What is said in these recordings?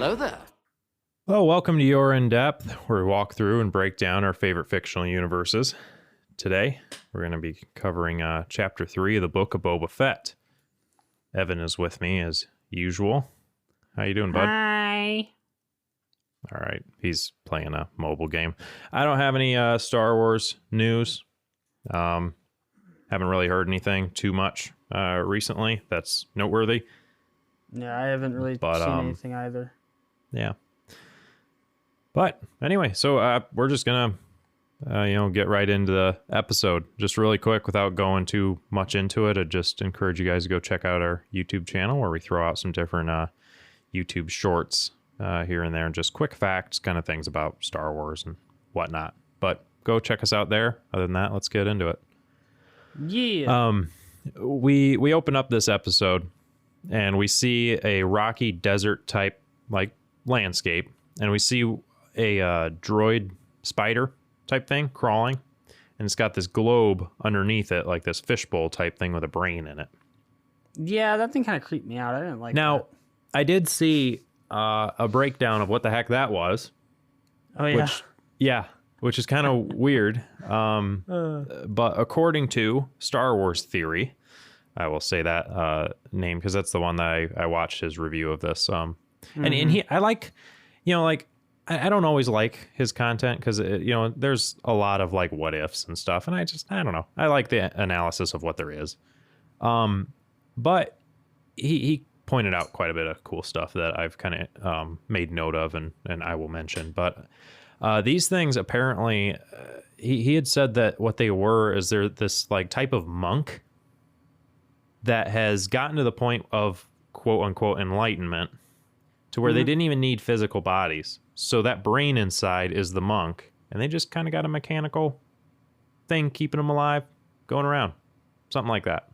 Hello there. Well, welcome to Your In Depth, where we walk through and break down our favorite fictional universes. Today, we're going to be covering Chapter 3 of the Book of Boba Fett. Evan is with me as usual. How you doing, bud? Hi. All right, he's playing a mobile game. I don't have any Star Wars news. Haven't really heard anything too much recently that's noteworthy. Yeah, I haven't really seen anything either. Yeah. But anyway, so we're just gonna, get right into the episode. Just really quick, without going too much into it. I just encourage you guys to go check out our YouTube channel where we throw out some different YouTube shorts here and there, and just quick facts, kind of things about Star Wars and whatnot. But go check us out there. Other than that, let's get into it. Yeah. We open up this episode and we see a rocky desert type like landscape, and we see a droid spider type thing crawling, and it's got this globe underneath it, like this fishbowl type thing with a brain in it. Yeah, that thing kind of creeped me out. I didn't like Now, that. I did see a breakdown of what the heck that was. Oh, yeah. Which is kind of weird. But according to Star Wars Theory, I will say that name because that's the one that I watched his review of this. And he, I like, I don't always like his content because, there's a lot of like what ifs and stuff. And I don't know. I like the analysis of what there is. But he pointed out quite a bit of cool stuff that I've kind of made note of and I will mention. But these things apparently, he had said that what they were is they're this like type of monk that has gotten to the point of quote unquote enlightenment to where they didn't even need physical bodies. So that brain inside is the monk, and they just kind of got a mechanical thing keeping them alive, going around. Something like that.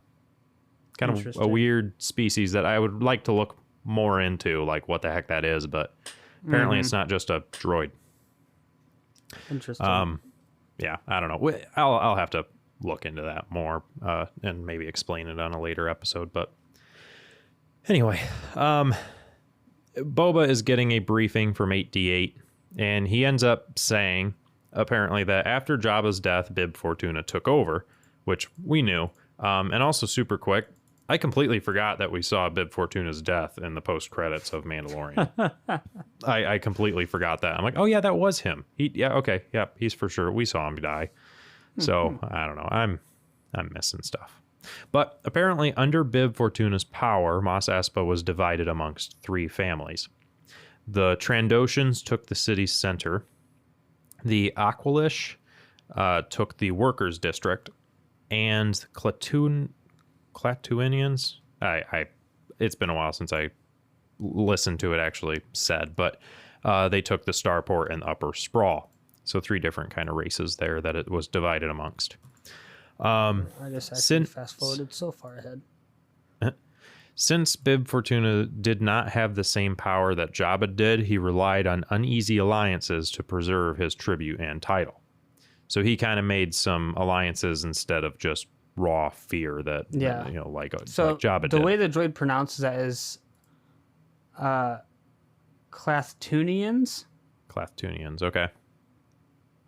Kind of a weird species that I would like to look more into, like what the heck that is, but apparently it's not just a droid. Interesting. Yeah, I don't know. I'll have to look into that more and maybe explain it on a later episode. But anyway, Boba is getting a briefing from 8D8, and he ends up saying, apparently, that after Jabba's death, Bib Fortuna took over, which we knew. And also super quick, I completely forgot that we saw Bib Fortuna's death in the post-credits of Mandalorian. I completely forgot that. I'm like, oh yeah, that was him. He's for sure. We saw him die. So I don't know. I'm missing stuff. But apparently, under Bib Fortuna's power, Mos Espa was divided amongst three families. The Trandoshans took the city's center. The Aqualish took the workers' district, and Klatooinians. It's been a while since I listened to it actually said, but they took the Starport and Upper Sprawl. So three different kind of races there that it was divided amongst. I guess I fast forwarded so far ahead. Since Bib Fortuna did not have the same power that Jabba did, he relied on uneasy alliances to preserve his tribute and title. So he kind of made some alliances instead of just raw fear that, like Jabba did. The way the droid pronounces that is Klatooinians? Klatooinians, okay.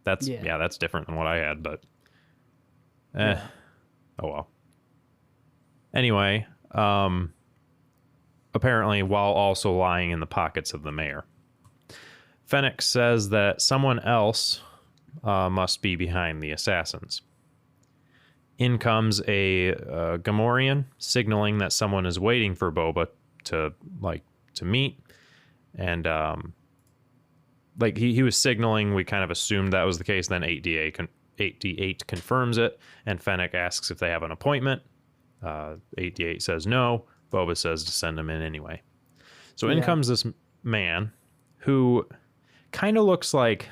That's different than what I had, but oh well. Anyway, apparently while also lying in the pockets of the mayor. Fennec says that someone else must be behind the assassins. In comes a Gamorrean signaling that someone is waiting for Boba to meet, and he was signaling. We kind of assumed that was the case. Then 8D8 confirms it, and Fennec asks if they have an appointment. 8D8 says no. Boba says to send him in anyway. So in comes this man who kind of looks like,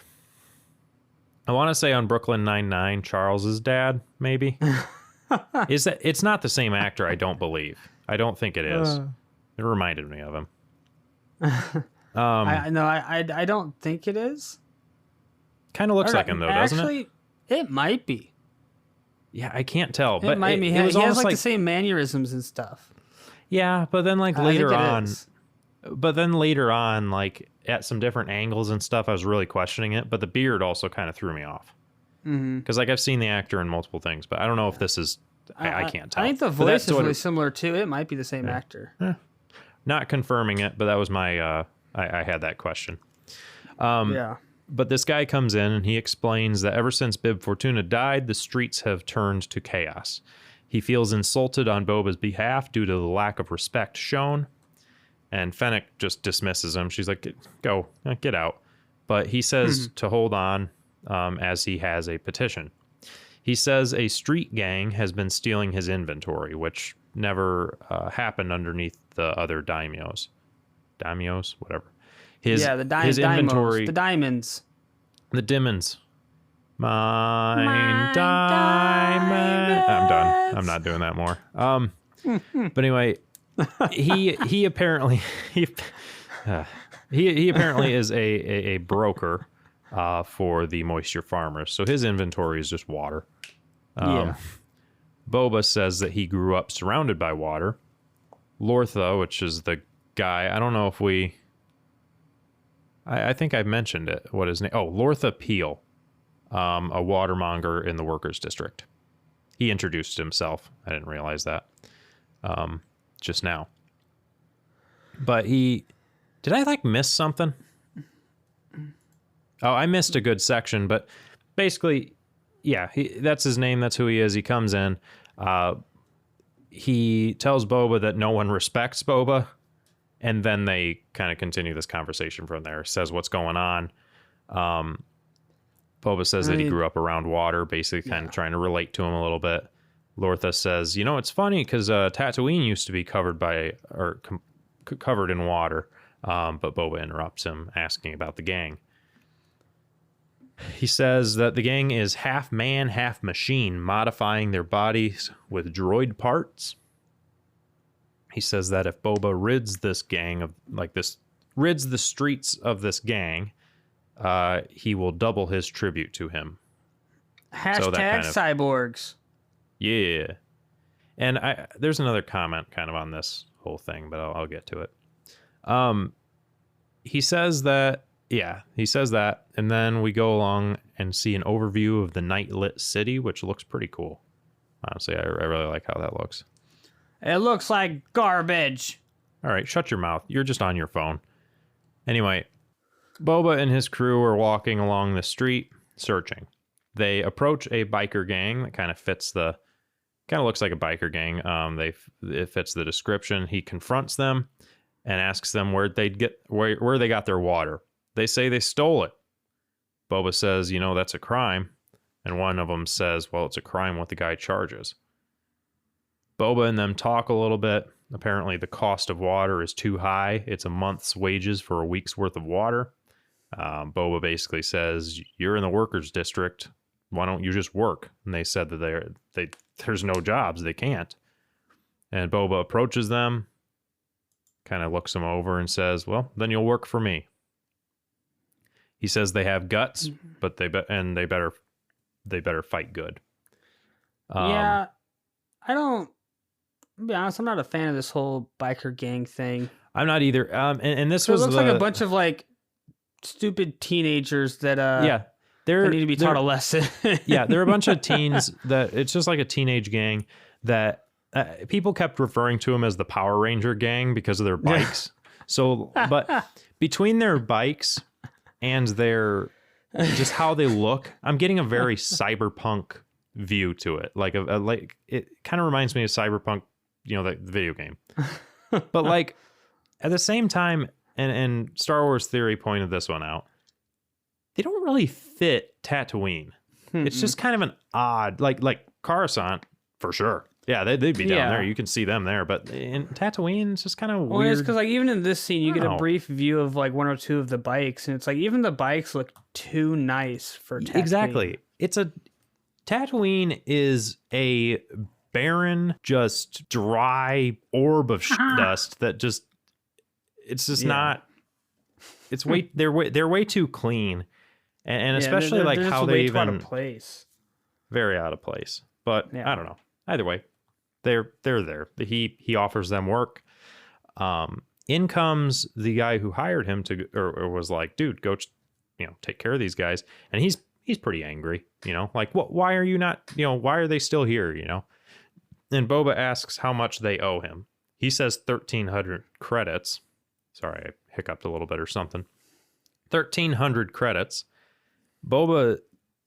I want to say on Brooklyn Nine-Nine, Charles's dad, maybe. It's not the same actor, I don't believe. I don't think it is. It reminded me of him. I don't think it is. Kind of looks like him though, doesn't it? Actually, it might be. Yeah, I can't tell. It might be. He has like the same mannerisms and stuff. Yeah, but then like later on, but then later on, like at some different angles and stuff, I was really questioning it. But the beard also kind of threw me off. Because like I've seen the actor in multiple things, but I don't know if this is. I can't tell. I think the voice is really similar too. It might be the same actor. Not confirming it, but that was my. I had that question. But this guy comes in and he explains that ever since Bib Fortuna died, the streets have turned to chaos. He feels insulted on Boba's behalf due to the lack of respect shown. And Fennec just dismisses him. She's like, go, get out. But he says to hold on as he has a petition. He says a street gang has been stealing his inventory, which never happened underneath the other daimyos. Daimyos? Whatever. His inventory. The diamonds. The diamonds. My diamond. I'm done. I'm not doing that more. But anyway, he apparently he apparently is a broker for the moisture farmers. So his inventory is just water. Boba says that he grew up surrounded by water. Lortha, which is the guy, I don't know if I think I mentioned it. What his name? Oh, Lortha Peel, a watermonger in the workers' district. He introduced himself. I didn't realize that just now. But did I like miss something? Oh, I missed a good section, but basically, yeah, that's his name. That's who he is. He comes in. He tells Boba that no one respects Boba. And then they kind of continue this conversation from there. Says what's going on. Boba says that he grew up around water, basically kind of trying to relate to him a little bit. Lortha says, it's funny because Tatooine used to be covered covered in water. But Boba interrupts him, asking about the gang. He says that the gang is half man, half machine, modifying their bodies with droid parts. He says that if Boba rids this gang rids the streets of this gang, he will double his tribute to him. Hashtag cyborgs. Yeah. And there's another comment kind of on this whole thing, but I'll get to it. He says that, and then we go along and see an overview of the night lit city, which looks pretty cool. Honestly, I really like how that looks. It looks like garbage. All right, shut your mouth. You're just on your phone. Anyway, Boba and his crew are walking along the street, searching. They approach a biker gang that kind of looks like a biker gang. It fits the description. He confronts them and asks them where they got their water. They say they stole it. Boba says, that's a crime. And one of them says, well, it's a crime what the guy charges. Boba and them talk a little bit. Apparently the cost of water is too high. It's a month's wages for a week's worth of water. Boba basically says, you're in the workers' district. Why don't you just work? And they said that there's no jobs. They can't. And Boba approaches them, kind of looks them over and says, well, then you'll work for me. He says they have guts, but they better fight good. I don't. To be honest, I'm not a fan of this whole biker gang thing. I'm not either. And this it looks like a bunch of like stupid teenagers that they need to be taught a lesson. Yeah, they're a bunch of teens that it's just like a teenage gang that people kept referring to them as the Power Ranger gang because of their bikes. So, but between their bikes and their just how they look, I'm getting a very cyberpunk view to it. Like it kind of reminds me of Cyberpunk, the video game. But like at the same time, and Star Wars Theory pointed this one out, they don't really fit Tatooine. It's just kind of an odd, like Coruscant for sure. Yeah, they'd be down there. You can see them there. But in Tatooine, it's just kind of weird. Well, it's because like even in this scene, you get a brief view of like one or two of the bikes, and it's like even the bikes look too nice for Tatooine. Exactly. Tatooine is a barren, just dry orb of dust that just not. It's they're way too clean, and especially like how they even out of place. Very out of place. But I don't know. Either way, they're there. He offers them work. In comes the guy who hired him to, or was like, dude, go, take care of these guys. And he's pretty angry, like, what, why are you not, why are they still here? And Boba asks how much they owe him. He says 1,300 credits. Sorry, I hiccuped a little bit or something. 1,300 credits. Boba,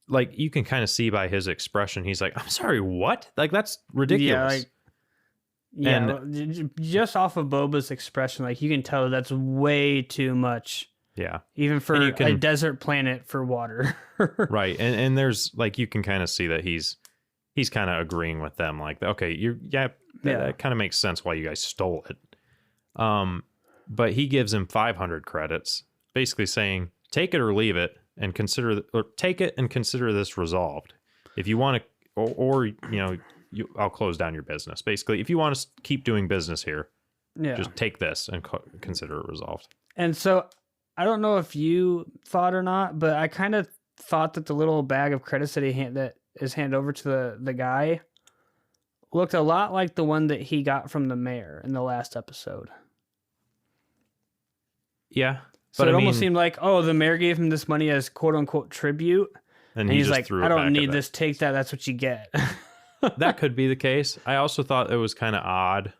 like, you can kind of see by his expression, he's like, I'm sorry, what? Like, that's ridiculous. And just off of Boba's expression, like, you can tell that's way too much. Yeah. Even for a desert planet for water. Right. And there's, like, you can kind of see that he's kind of agreeing with them. Like, okay, that kind of makes sense why you guys stole it. But he gives him 500 credits, basically saying, take it or leave it, and take it and consider this resolved. If you want to, I'll close down your business. Basically, if you want to keep doing business here, just take this and consider it resolved. And so, I don't know if you thought or not, but I kind of thought that the little bag of credits that that is handed over to the guy looked a lot like the one that he got from the mayor in the last episode. Yeah. So it almost seemed like, the mayor gave him this money as quote unquote tribute. And he's like, I don't need this. Take that. That's what you get. That could be the case. I also thought it was kind of odd.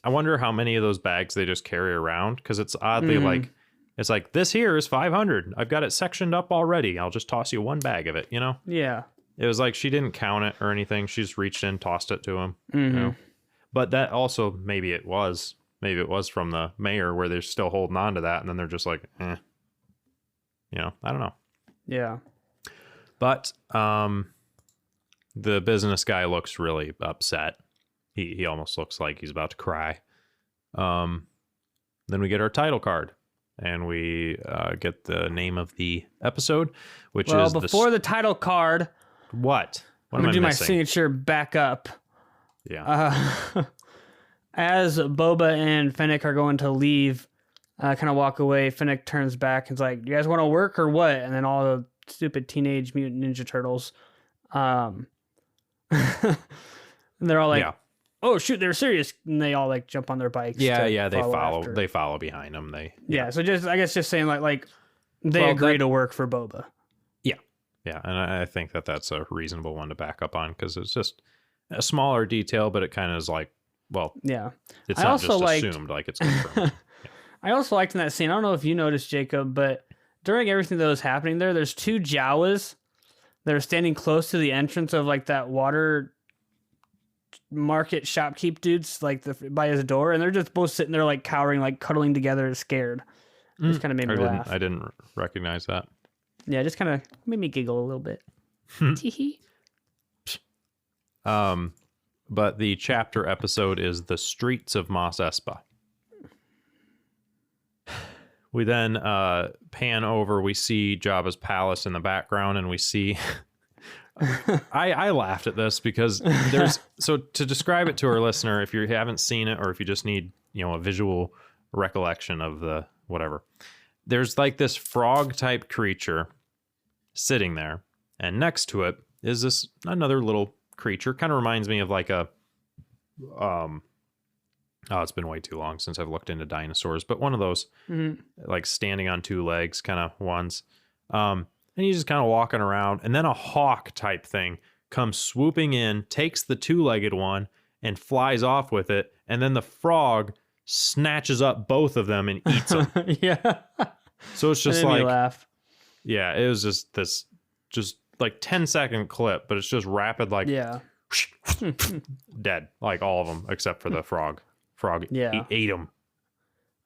I wonder how many of those bags they just carry around, because it's oddly like, it's like, this here is 500. I've got it sectioned up already. I'll just toss you one bag of it, Yeah. It was like she didn't count it or anything. She just reached in, tossed it to him. But that also, maybe it was from the mayor where they're still holding on to that, and then they're just like, I don't know. Yeah. But the business guy looks really upset. He almost looks like he's about to cry. Then we get our title card, and we get the name of the episode, which is before the title card. What? I'm gonna do my signature back up. Yeah. As Boba and Fennec are going to leave, kind of walk away, Fennec turns back and's like, "You guys want to work or what?" And then all the stupid Teenage Mutant Ninja Turtles, and they're all like, "Oh shoot, they're serious!" And they all like jump on their bikes. Yeah, they follow behind them. So just saying like they agree to work for Boba. Yeah, and I think that's a reasonable one to back up on, because it's just a smaller detail, but it kind of is like, it's not just assumed, like it's confirmed. I also liked in that scene, I don't know if you noticed, Jacob, but during everything that was happening there's two Jawas that are standing close to the entrance of like that water market shopkeep dudes, like by his door, and they're just both sitting there like cowering, like cuddling together, scared. It just kind of made me laugh. I didn't recognize that. Yeah, just kind of made me giggle a little bit. But the chapter episode is The Streets of Mos Espa. We then pan over, we see Jabba's palace in the background, and we see... I laughed at this because there's... So to describe it to our listener, if you haven't seen it, or if you just need, a visual recollection of the whatever... There's like this frog-type creature sitting there, and next to it is another little creature. Kind of reminds me of like a, it's been way too long since I've looked into dinosaurs, but one of those like standing on two legs kind of ones. And he's just kind of walking around, and then a hawk-type thing comes swooping in, takes the two-legged one, and flies off with it, and then the frog snatches up both of them and eats them. Yeah. So it's just like, laugh. Yeah, it was just this like 10-second clip, but it's just rapid, like dead, like all of them except for the frog. Ate them.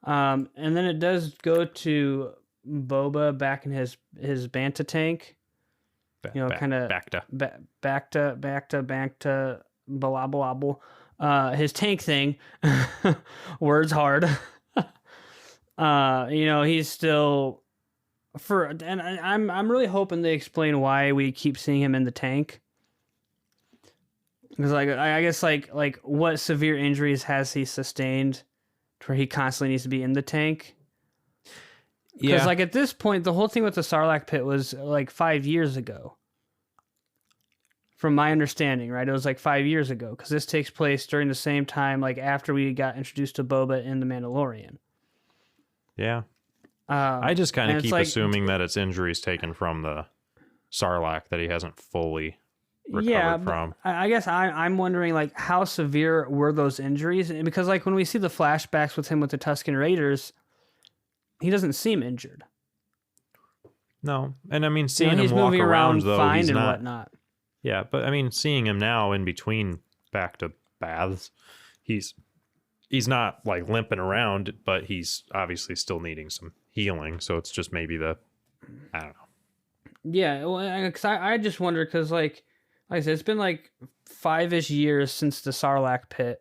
And then it does go to Boba back in his Banta tank. Kind of back to blah. His tank thing. Words hard. He's still and I'm really hoping they explain why we keep seeing him in the tank. Because I guess like what severe injuries has he sustained to where he constantly needs to be in the tank? Because like at this point, the whole thing with the Sarlacc pit was like 5 years ago. from my understanding, right? It was like 5 years ago because this takes place during the same time, like after we got introduced to Boba in The Mandalorian. Yeah. I just kind of keep like, assuming that it's injuries taken from the Sarlacc that he hasn't fully recovered from. I guess I'm wondering, like, how severe were those injuries? And because, like, when we see the flashbacks with him with the Tusken Raiders, he doesn't seem injured. No, and I mean, seeing he's him walk moving around though, fine he's and not. whatnot. Yeah, but I mean, seeing him now in between back to baths, he's not like limping around, but he's obviously still needing some healing. So it's just maybe I don't know. Yeah, well, because I just wonder because like I said, it's been like 5-ish years since the Sarlacc pit,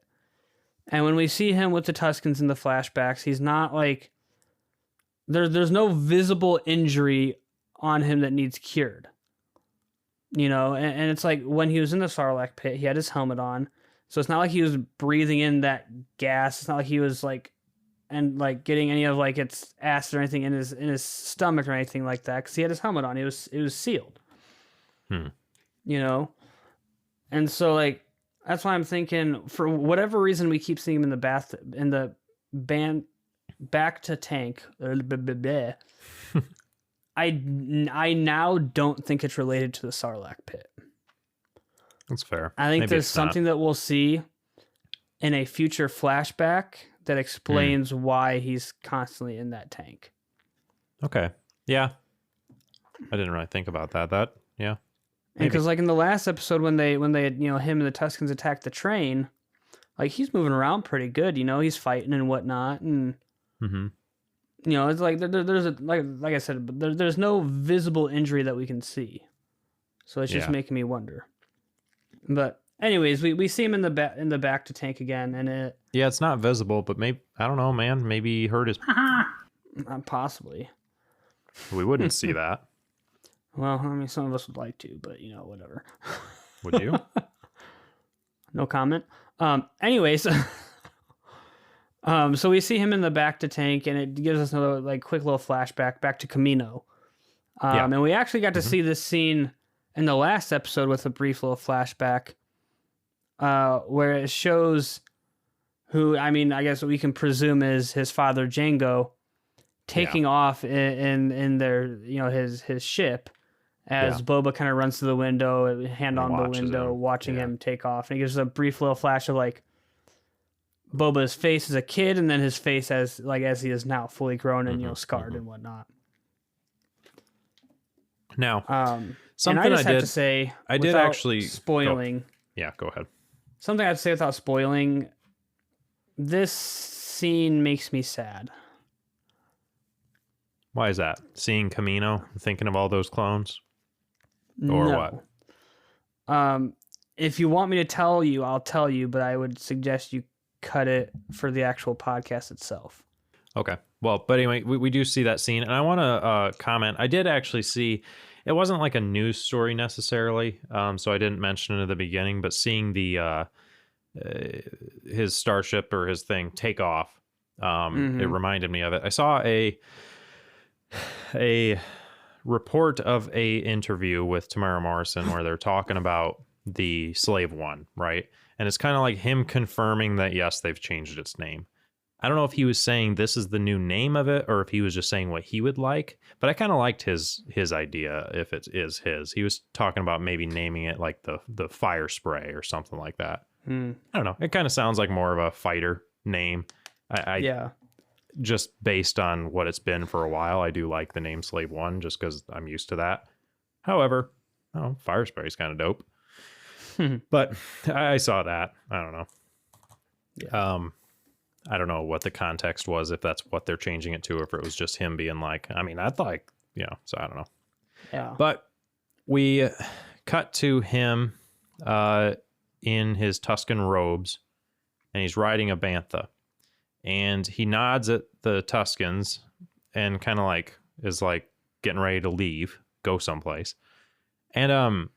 and when we see him with the Tuskens in the flashbacks, he's not like there's no visible injury on him that needs cured. And it's like when he was in the Sarlacc pit, he had his helmet on. So it's not like he was breathing in that gas. It's not like he was like getting any of like its acid or anything in his stomach or anything like that, because he had his helmet on. It was sealed. And so like that's why I'm thinking, for whatever reason we keep seeing him in the back to tank. I now don't think it's related to the Sarlacc pit. That's fair. I think Maybe there's something that we'll see in a future flashback that explains why he's constantly in that tank. Okay. Yeah. I didn't really think about that. Yeah. And because like in the last episode when they him and the Tuskens attacked the train, like he's moving around pretty good. He's fighting and whatnot, and it's like there's like I said, but there's no visible injury that we can see. So it's just making me wonder. But anyways, we see him in the back to tank again, and it's not visible, but maybe, I don't know, man. Maybe he hurt his. Possibly. We wouldn't see that. Well, I mean, some of us would like to, but whatever. Would you? No comment. Anyways, so we see him in the back to tank, and it gives us another like quick little flashback back to Camino. And we actually got to see this scene in the last episode with a brief little flashback, where it shows who, I mean, I guess we can presume is his father Django, taking off in their his ship, as Boba kind of runs to the window, hand on the window, watching him take off, and he gives a brief little flash of like Boba's face as a kid, and then his face as he is now fully grown and scarred and whatnot. Now, something I have to say, I did actually spoiling. Go ahead. Something I have to say without spoiling. This scene makes me sad. Why is that? Seeing Camino, thinking of all those clones, or what? If you want me to tell you, I'll tell you, but I would suggest you cut it for the actual podcast itself. Okay. Well, but anyway, we do see that scene, and I want to comment. I did actually see, it wasn't like a news story necessarily, so I didn't mention it at the beginning, but seeing the his starship or his thing take off, it reminded me of it. I saw a report of a interview with Tamara Morrison where they're talking about the Slave One, right? And it's kind of like him confirming that, yes, they've changed its name. I don't know if he was saying this is the new name of it or if he was just saying what he would like, but I kind of liked his idea if it is his. He was talking about maybe naming it like the Fire Spray or something like that. I don't know. It kind of sounds like more of a fighter name. Yeah. Just based on what it's been for a while, I do like the name Slave One just because I'm used to that. However, Fire Spray is kind of dope. But I saw that. I don't know. Yeah. I don't know what the context was, if that's what they're changing it to, or if it was just him being like, I mean, I'd like, so I don't know. Yeah. But we cut to him in his Tusken robes, and he's riding a bantha. And he nods at the Tuskens and kind of like is like getting ready to leave, go someplace. And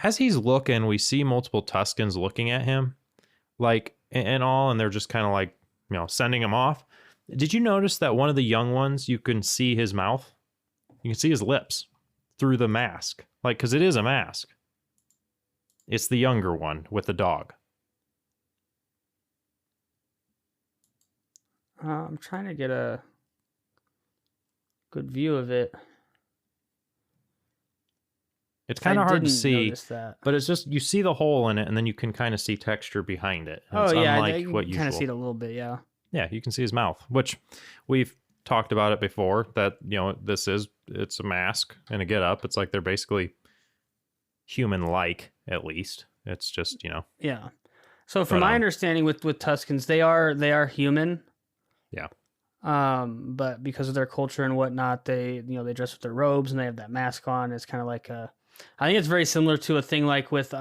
as he's looking, we see multiple Tuskens looking at him, like, and all, and they're just kind of like, sending him off. Did you notice that one of the young ones, you can see his mouth? You can see his lips through the mask, like, because it is a mask. It's the younger one with the dog. I'm trying to get a good view of it. It's kind of hard to see, that. but it's just you see the hole in it, and then you can kind of see texture behind it. And Oh it's yeah, unlike I what kind of see it a little bit. Yeah. Yeah, you can see his mouth, which we've talked about it before. That it's a mask and a getup. It's like they're basically human-like, at least. It's just Yeah. So from my understanding with Tuskens, they are human. Yeah. But because of their culture and whatnot, they dress with their robes and they have that mask on. It's kind of like I think it's very similar to a thing like with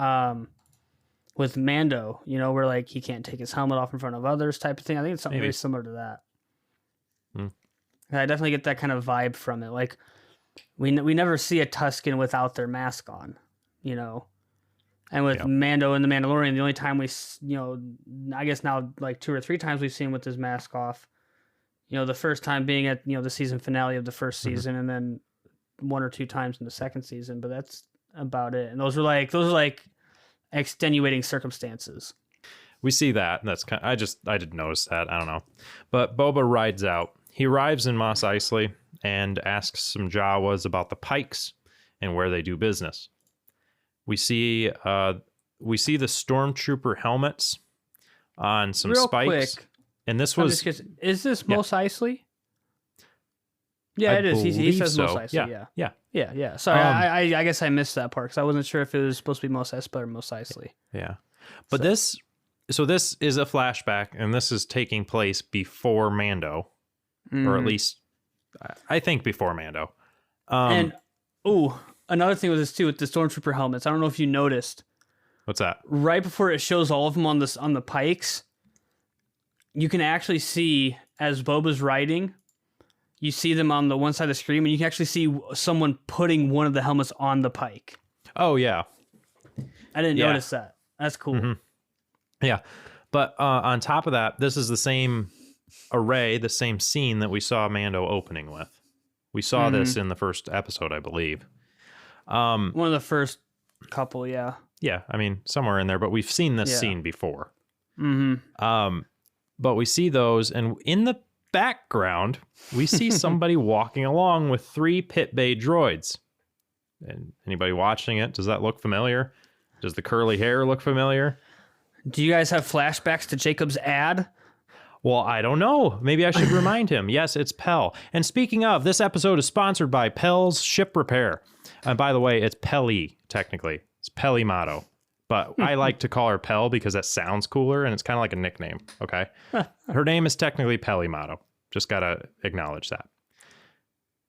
Mando, where like he can't take his helmet off in front of others type of thing. I think it's something very similar to that. I definitely get that kind of vibe from it. Like we never see a Tusken without their mask on, And with Mando and the Mandalorian, the only time I guess now like 2 or 3 times we've seen him with his mask off. The first time being at the season finale of the first season, and then 1 or 2 times in the second season. But that's about it. And those are like extenuating circumstances. We see that. And that's I didn't notice that. I don't know. But Boba rides out. He arrives in Mos Eisley and asks some Jawas about the Pikes and where they do business. We see the stormtrooper helmets on some Real spikes. Quick, and this was... Is this Mos Eisley? Yeah, it is. He says so. Mos Eisley. Yeah. Sorry, I guess I missed that part because I wasn't sure if it was supposed to be Mos Espa or Mos Eisley. Yeah. But this is a flashback, and this is taking place before Mando. Or at least, I think before Mando. Another thing with this too, with the stormtrooper helmets. I don't know if you noticed. What's that? Right before it shows all of them on the pikes, you can actually see as Boba's riding, you see them on the one side of the screen, and you can actually see someone putting one of the helmets on the pike. Oh yeah, I didn't notice that. That's cool. Mm-hmm. Yeah, but on top of that, this is the same array, the same scene that we saw Mando opening with. We saw this in the first episode, I believe. One of the first couple, yeah. Yeah, I mean, somewhere in there, but we've seen this scene before. Mm-hmm. But we see those, and in the background, we see somebody walking along with 3 pit bay droids. And anybody watching it, does that look familiar? Does the curly hair look familiar? Do you guys have flashbacks to Jacob's ad? Well, I don't know. Maybe I should remind him. Yes, it's Pell. And speaking of, this episode is sponsored by Pell's Ship Repair. And by the way, it's Pelly, technically. It's Pelly Motto. But I like to call her Pell because that sounds cooler, and it's kind of like a nickname, okay? Her name is technically Pelly Motto. Just got to acknowledge that.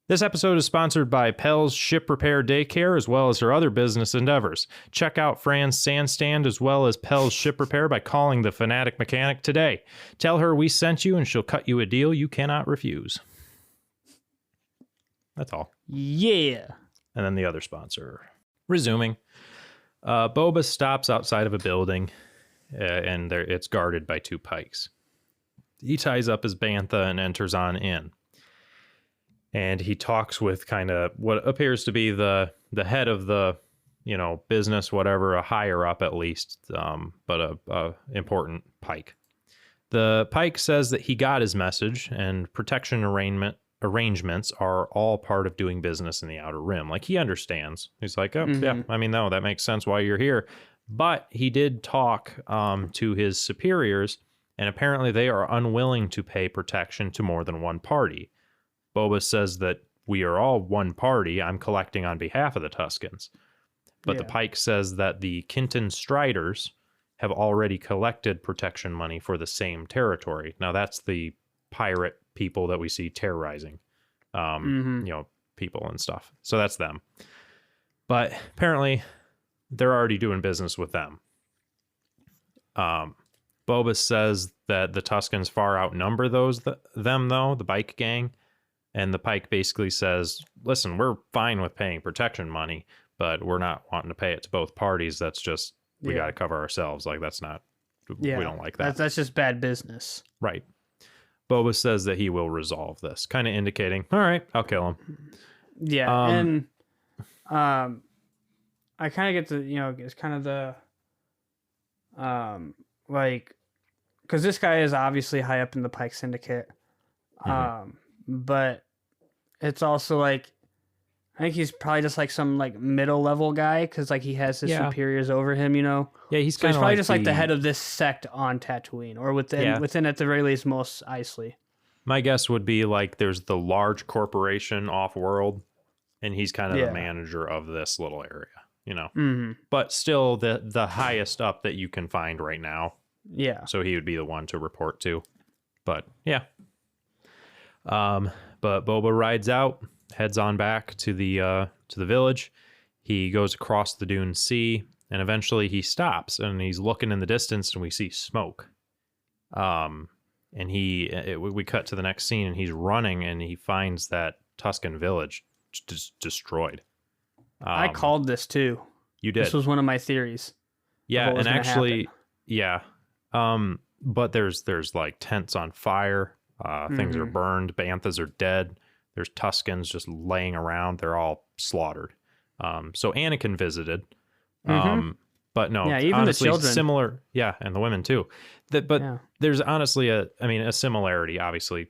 This episode is sponsored by Pell's Ship Repair Daycare, as well as her other business endeavors. Check out Fran's Sandstand as well as Pell's Ship Repair by calling the Fanatic Mechanic today. Tell her we sent you and she'll cut you a deal you cannot refuse. That's all. Yeah. And then the other sponsor. Resuming. Boba stops outside of a building, and it's guarded by 2 pikes. He ties up his bantha and enters on in. And he talks with kind of what appears to be the head of the, business, whatever, a higher up at least, but a important pike. The pike says that he got his message, and protection arrangements are all part of doing business in the Outer Rim. Like, he understands. He's like, yeah, I mean, no, that makes sense why you're here. But he did talk to his superiors, and apparently they are unwilling to pay protection to more than one party. Boba says that we are all one party. I'm collecting on behalf of the Tuskens. But the Pike says that the Kintan Striders have already collected protection money for the same territory. Now, that's the pirate people that we see terrorizing, people and stuff. So that's them. But apparently, they're already doing business with them. Boba says that the Tuskens far outnumber them, though, the bike gang. And the Pike basically says, listen, we're fine with paying protection money, but we're not wanting to pay it to both parties. That's just, we got to cover ourselves. Like, that's not, we don't like that. That's just bad business. Right. Boba says that he will resolve this, kind of indicating, all right, I'll kill him. Yeah. I kind of get the, it's kind of like, because this guy is obviously high up in the Pike Syndicate, but it's also like, I think he's probably just like some like middle level guy because like he has his superiors over him, you know. Yeah, he's so he's probably like just like the head of this sect on Tatooine, or within at the very least Mos Eisley. My guess would be like there's the large corporation off world, and he's kind of the manager of this little area, you know. But still the highest up that you can find right now. Yeah. So he would be the one to report to. But yeah. But Boba rides out, heads on back to the village. He goes across the Dune Sea, and eventually he stops and he's looking in the distance, and we see smoke. And we cut to the next scene, and he's running, and he finds that Tusken village just destroyed. I called this too. You did. This was one of my theories. Yeah, and actually, but there's like tents on fire. Things are burned. Banthas are dead. There's Tuskens just laying around. They're all slaughtered. So Anakin visited. But no, even honestly, the children. similar. Yeah, and the women too. There's honestly a similarity, obviously,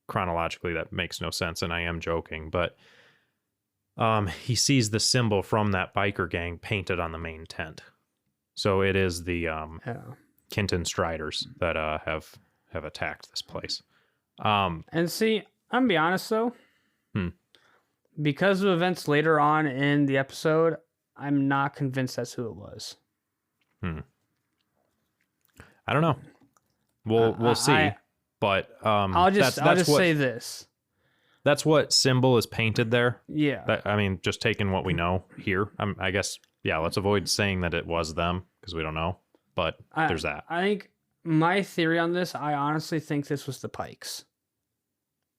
chronologically, that makes no sense, and I am joking, but he sees the symbol from that biker gang painted on the main tent. So it is the Kintan Striders that have attacked this place. And see, I'm gonna be honest though, because of events later on in the episode, I'm not convinced that's who it was. I don't know. We'll see. But I'll just say this. That's what symbol is painted there. Yeah. Just taking what we know here. I guess, let's avoid saying that it was them because we don't know. But there's that. I think my theory on this, I honestly think this was the Pikes.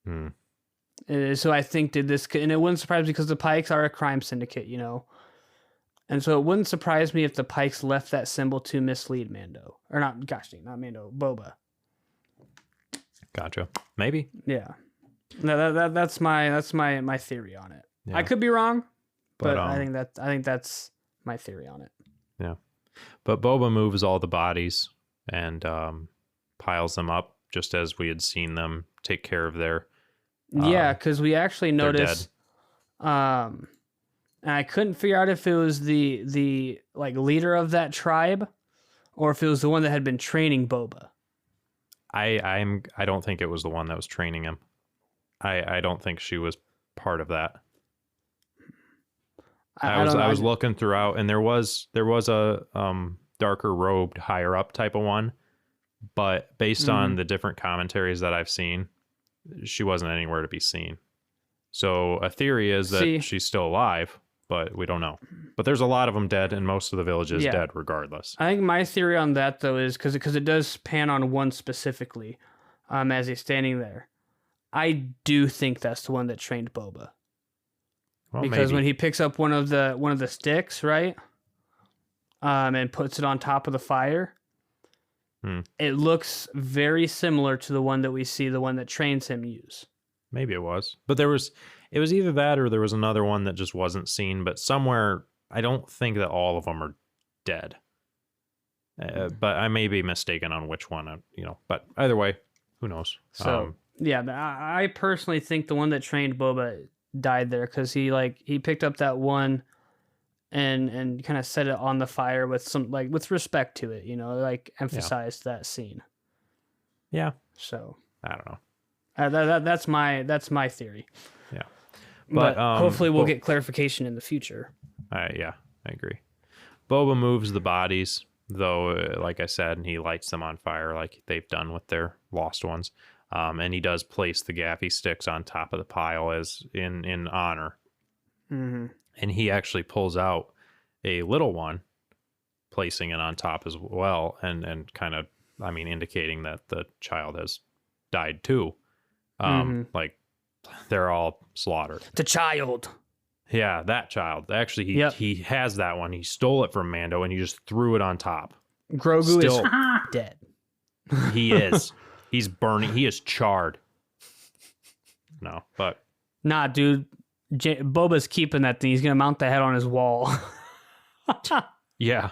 So I think and it wouldn't surprise me because the Pikes are a crime syndicate, you know. And so it wouldn't surprise me if the Pikes left that symbol to mislead Mando. Or not Mando, Boba. Gotcha. Maybe. Yeah. No, that's my theory on it. Yeah. I could be wrong, but I think that's my theory on it. Yeah. But Boba moves all the bodies and piles them up just as we had seen them take care of their because we actually noticed and I couldn't figure out if it was the like leader of that tribe or if it was the one that had been training Boba. I don't think it was the one that was training him. I don't think she was part of that. I was looking throughout, and there was a darker robed higher up type of one, but based on the different commentaries that I've seen, she wasn't anywhere to be seen. So a theory is that she's still alive, but we don't know. But there's a lot of them dead, and most of the village is dead regardless. I think my theory on that, though, is because it does pan on one specifically as he's standing there. I do think that's the one that trained Boba. Well, because maybe. when he picks up one of the sticks, right, and puts it on top of the fire, it looks very similar to the one that we see the one that trains him use. Maybe it was, but it was either that or there was another one that just wasn't seen. But somewhere, I don't think that all of them are dead. But I may be mistaken on which one. But either way, who knows? So I personally think the one that trained Boba died there because he picked up that one and kind of set it on the fire with with respect to it, emphasized that scene. Yeah. So I don't know. That's my theory. Yeah. But hopefully we'll get clarification in the future. I agree. Boba moves the bodies, though, like I said, and he lights them on fire like they've done with their lost ones. And he does place the gaffy sticks on top of the pile as in honor. Mm-hmm. And he actually pulls out a little one, placing it on top as well, and kind of, indicating that the child has died too. Like they're all slaughtered. The child. Yeah, that child. Actually, he has that one. He stole it from Mando and he just threw it on top. Grogu is dead. He is. He's burning. He is charred. No, but nah, dude. Boba's keeping that thing. He's gonna mount the head on his wall. Yeah.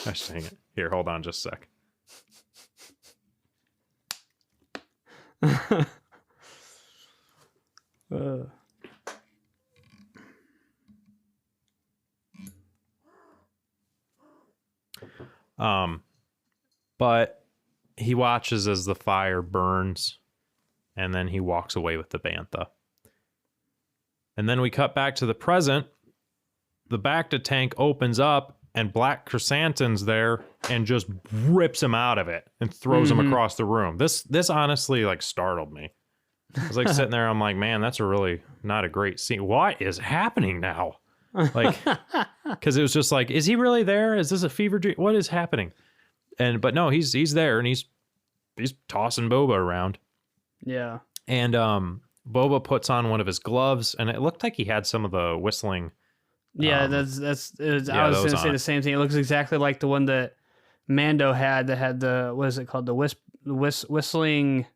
Gosh dang it. Here, hold on just a sec. But he watches as the fire burns, and then he walks away with the bantha. And then we cut back to the present. The Bacta tank opens up, and Black Krrsantan's there and just rips him out of it and throws him across the room. This honestly like startled me. I was like sitting there, I'm like, man, that's a really not a great scene. What is happening now? Like, because it was just like, is he really there? Is this a fever dream? What is happening? But no, he's there, and he's tossing Boba around. Yeah. And Boba puts on one of his gloves, and it looked like he had some of the whistling. Yeah, I was going to say the same thing. It looks exactly like the one that Mando had that had the, what is it called? The whistling.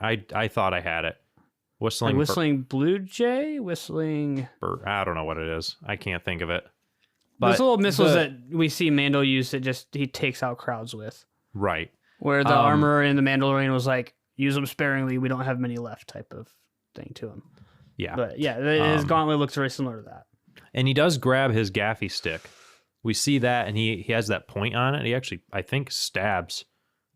I thought I had it. Whistling blue jay? Whistling. I don't know what it is. I can't think of it. But those little missiles that we see Mando use that just he takes out crowds with. Right. Where the armor in the Mandalorian was like, use them sparingly. We don't have many left type of thing to him. Yeah. But yeah, his gauntlet looks very similar to that. And he does grab his gaffy stick. We see that, and he has that point on it. He actually, I think, stabs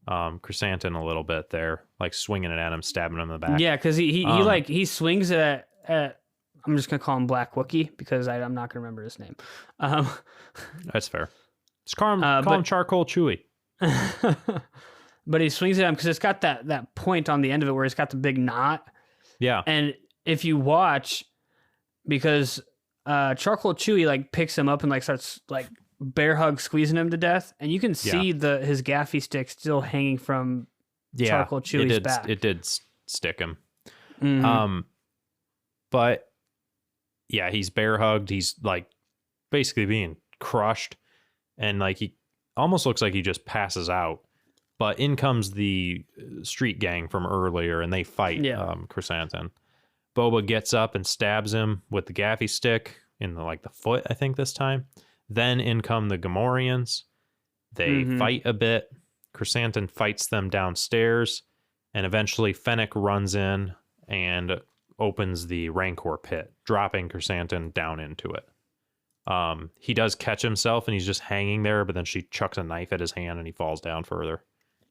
Krrsantan a little bit there, like swinging it at him, stabbing him in the back. Yeah, because he swings it at I'm just gonna call him Black Wookie because I'm not gonna remember his name. That's fair. Just call him Charcoal Chewy. But he swings it at him because it's got that point on the end of it where it's got the big knot. Yeah. And if you watch, because Charcoal Chewy like picks him up and like starts like bear hug squeezing him to death, and you can see his gaffy stick still hanging from Charcoal Chewy's back. It did stick him. Mm-hmm. But yeah, he's bear hugged. He's like basically being crushed, and like he almost looks like he just passes out. But in comes the street gang from earlier, and they fight Krrsantan. Boba gets up and stabs him with the gaffy stick in the foot, I think this time. Then in come the Gamorreans. They fight a bit. Krrsantan fights them downstairs, and eventually Fennec runs in and opens the Rancor pit, dropping Krrsantan down into it. He does catch himself, and he's just hanging there, but then she chucks a knife at his hand, and he falls down further.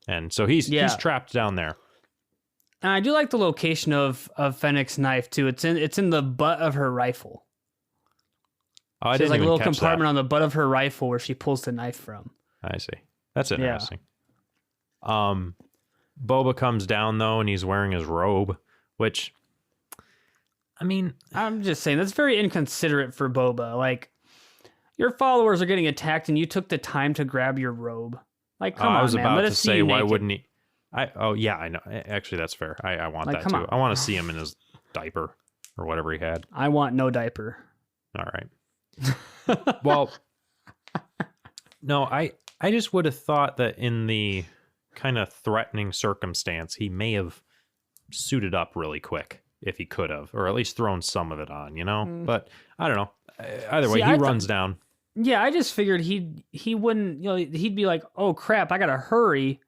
And so he's trapped down there. And I do like the location of Fennec's knife too. It's in the butt of her rifle. Oh, I There's didn't like a little catch compartment that. on the butt of her rifle where she pulls the knife from. I see. That's interesting. Boba comes down though, and he's wearing his robe, which, I mean, I'm just saying that's very inconsiderate for Boba. Like, your followers are getting attacked, and you took the time to grab your robe. Like, come on, man. I was about to say, why naked. wouldn't he? I know. Actually, that's fair. I want that too. I want to see him in his diaper or whatever he had. I want no diaper. All right. Well, no, I just would have thought that in the kind of threatening circumstance, he may have suited up really quick if he could have, or at least thrown some of it on, you know? But I don't know. Either way, he runs down. Yeah, I just figured he wouldn't, he'd be like, oh crap, I gotta hurry.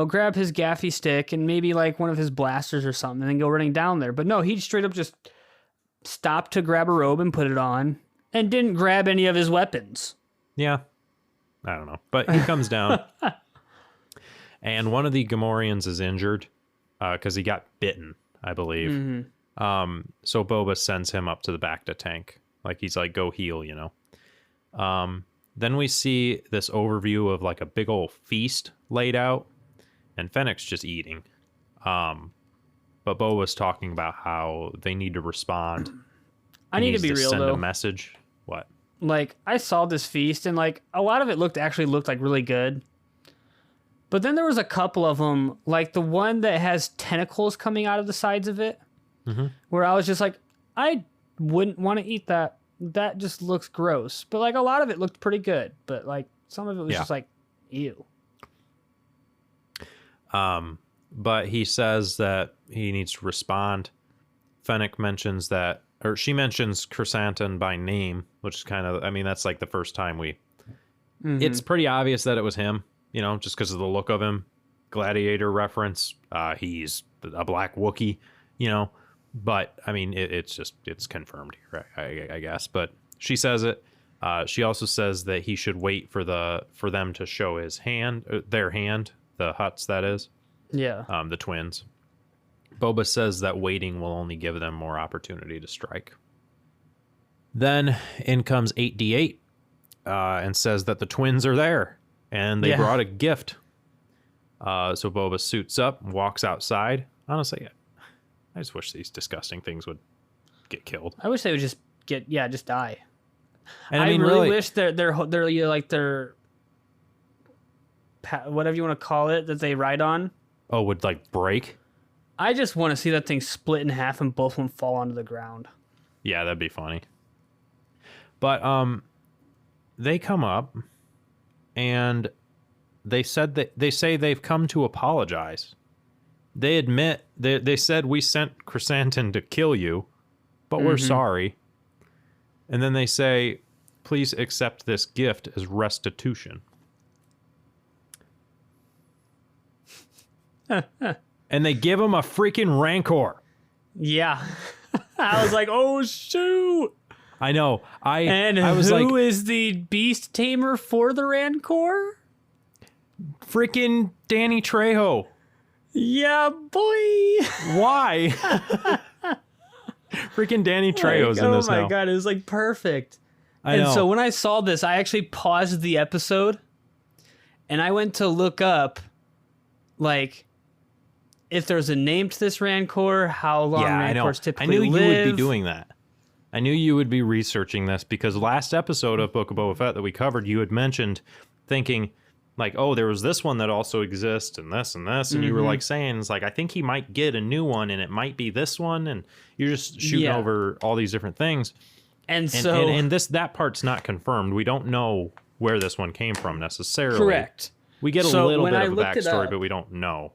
Grab his gaffy stick and maybe like one of his blasters or something and then go running down there. But no, he straight up just stopped to grab a robe and put it on and didn't grab any of his weapons. Yeah. I don't know. But he comes down and one of the Gamorreans is injured because he got bitten, I believe. Mm-hmm. So Boba sends him up to the Bacta tank. Like he's like, go heal, Then we see this overview of like a big old feast laid out, and Fennec's just eating. But Boba's talking about how they need to respond. I need to be real, send though. A message. What? Like, I saw this feast, and like a lot of it looked like really good. But then there was a couple of them, like the one that has tentacles coming out of the sides of it, where I was just like, I wouldn't want to eat that. That just looks gross. But like a lot of it looked pretty good. But like some of it was just like, ew. But he says that he needs to respond. Fennec mentions that or she mentions Krrsantan by name, which is kind of, I mean, that's like the first time it's pretty obvious that it was him, you know, just because of the look of him. Gladiator reference. He's a black Wookiee, you know, but I mean, it's confirmed here, I guess. But she says it. She also says that he should wait for them to show his hand, their hand, the Hutts, that is. Yeah. The twins. Boba says that waiting will only give them more opportunity to strike. Then in comes 8D8 and says that the twins are there and they brought a gift. So Boba suits up and walks outside. Honestly, I just wish these disgusting things would get killed. I wish they would just just die. And I mean, really wish they're like their whatever you want to call it that they ride on. Oh, would like break? I just want to see that thing split in half and both of them fall onto the ground. Yeah, that'd be funny. But they come up and they say they've come to apologize. They admit they said we sent Krrsantan to kill you, but we're sorry. And then they say, please accept this gift as restitution. And they give him a freaking Rancor. Yeah. I was like, oh, shoot. I know. I was like, who is the beast tamer for the Rancor? Freaking Danny Trejo. Yeah, boy. Why? Freaking Danny Trejo's in this now. Oh my god, it was like perfect. I know. So when I saw this, I actually paused the episode and I went to look up like if there's a name to this Rancor, how long Rancors typically live. I knew you would be doing that. I knew you would be researching this because last episode of Book of Boba Fett that we covered, you had mentioned thinking like, oh, there was this one that also exists and this and this. And you were like saying, it's like, I think he might get a new one and it might be this one. And you're just shooting over all these different things. And that part's not confirmed. We don't know where this one came from necessarily. Correct. We get a little bit of a backstory, but we don't know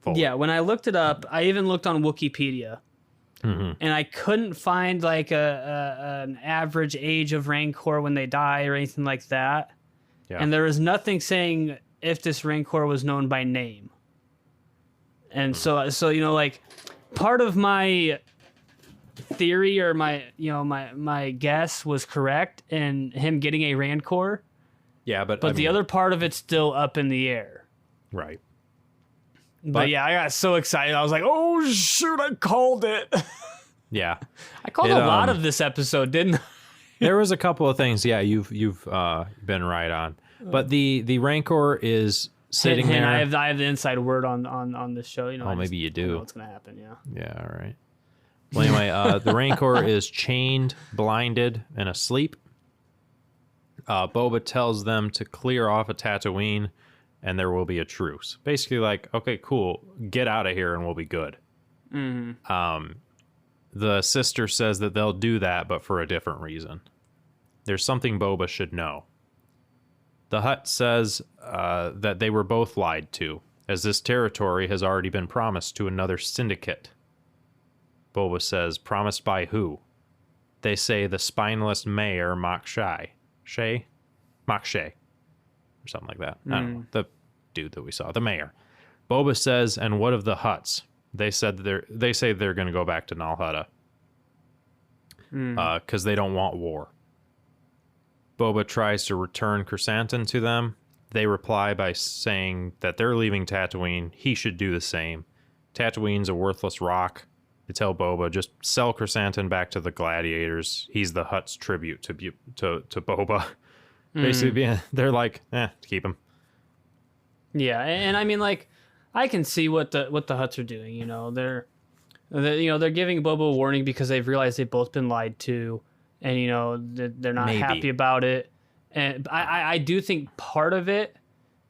fully. Yeah, when I looked it up, I even looked on Wikipedia. And I couldn't find like an average age of Rancor when they die or anything like that. Yeah. And there was nothing saying if this Rancor was known by name. And so you know, like part of my theory or my guess was correct in him getting a Rancor. Yeah, but the other part of it's still up in the air. Right. But yeah, I got so excited. I was like, "Oh shoot, I called it." Yeah. I called a lot of this episode, didn't I? There was a couple of things, yeah, you've been right on. But the Rancor is sitting there. I have the inside word on this show, you know. Maybe you do. I know what's gonna happen, yeah. Yeah, all right. Well, anyway, the Rancor is chained, blinded, and asleep. Boba tells them to clear off a Tatooine, and there will be a truce. Basically, like, okay, cool, get out of here, and we'll be good. The sister says that they'll do that, but for a different reason. There's something Boba should know. The Hutt says that they were both lied to, as this territory has already been promised to another syndicate. Boba says, promised by who? They say the spineless mayor Mok Shai. Mok Shai. Or something like that. I don't know. The dude that we saw. The mayor. Boba says, and what of the Hutts? They say they're going to go back to Nal Hutta. Because they don't want war. Boba tries to return Krrsantan to them. They reply by saying that they're leaving Tatooine. He should do the same. Tatooine's a worthless rock. They tell Boba, just sell Krrsantan back to the gladiators. He's the Hutt's tribute to Boba. Basically, they're like, keep him. Yeah, and I mean, like, I can see what the Hutts are doing. You know, they're giving Boba a warning because they've realized they've both been lied to, and you know they're not happy about it. And I do think part of it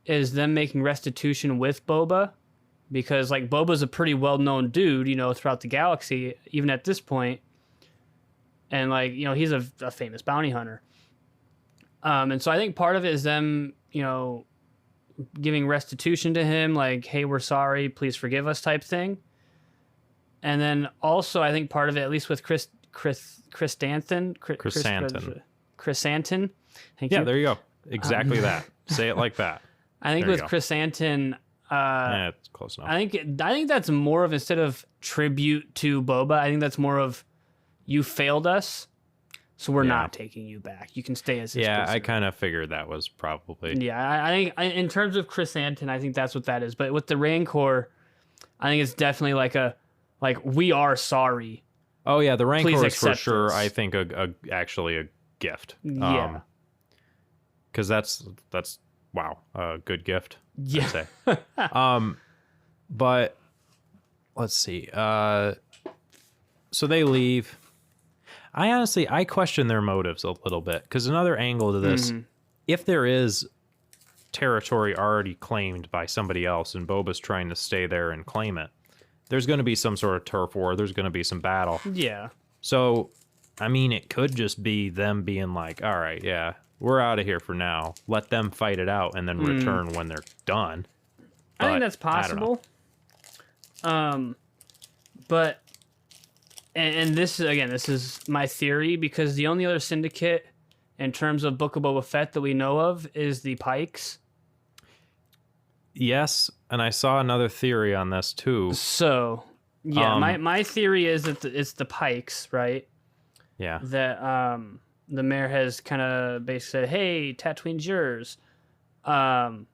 is them making restitution with Boba, because like Boba's a pretty well known dude, you know, throughout the galaxy, even at this point, and like you know he's a famous bounty hunter. And so I think part of it is them, you know, giving restitution to him, like, hey, we're sorry, please forgive us type thing. And then also I think part of it, at least with Krrsantan. Krrsantan. Thank you. Yeah, there you go. Exactly that. Say it like that. I think with Krrsantan, it's close enough. I think that's more of, instead of tribute to Boba, I think that's more of, you failed us, so we're not taking you back. You can stay as this prisoner. I kind of figured that was probably. Yeah, I think in terms of Krrsantan, I think that's what that is. But with the Rancor, I think it's definitely like we are sorry. Oh yeah, the Rancor is for sure. This. I think actually a gift. Yeah. Because that's wow, a good gift. Yeah. I'd say. But let's see. So they leave. I question their motives a little bit, because another angle to this, if there is territory already claimed by somebody else and Boba's trying to stay there and claim it, there's going to be some sort of turf war. There's going to be some battle. Yeah. So, I mean, it could just be them being like, all right, yeah, we're out of here for now. Let them fight it out and then return when they're done. I think that's possible. But, and this is my theory, because the only other syndicate in terms of Book of Boba Fett that we know of is the Pikes. Yes, and I saw another theory on this too. So, yeah, my theory is that it's the Pikes, right? Yeah. That the mayor has kind of basically said, "Hey, Tatooine's yours," and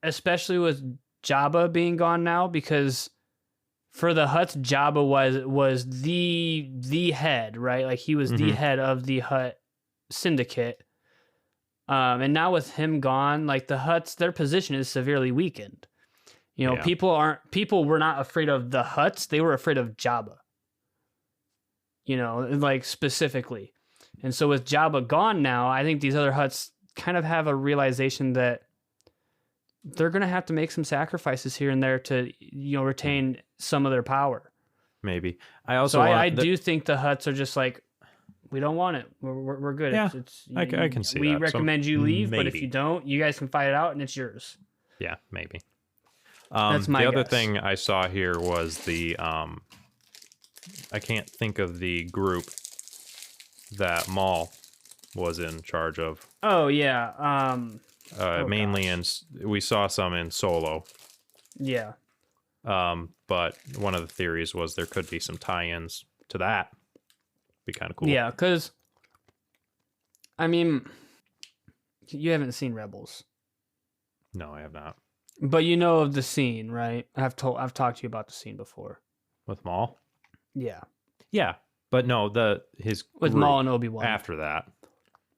especially with Jabba being gone now, because for the Hutts, Jabba was the head, right? Like, he was the head of the Hutt syndicate. And now with him gone, like, the Hutts, their position is severely weakened. You know, people were not afraid of the Hutts, they were afraid of Jabba. You know, like, specifically. And so with Jabba gone now, I think these other Hutts kind of have a realization that they're going to have to make some sacrifices here and there to, you know, retain some of their power. Maybe. I do think the Hutts are just like, we don't want it. We're good. Yeah, I can see that. We recommend you leave, maybe. but if you don't, you guys can fight it out and it's yours. Yeah, maybe. That's my The other guess. thing I saw here was the I can't think of the group that Maul was in charge of. Oh yeah. Mainly we saw some in Solo. Yeah. But one of the theories was there could be some tie-ins to that. Be kind of cool. Yeah, because I mean, you haven't seen Rebels. No, I have not. But you know of the scene, right? I've talked to you about the scene before. With Maul? Yeah. Yeah. But no, his with group Maul and Obi-Wan. after that.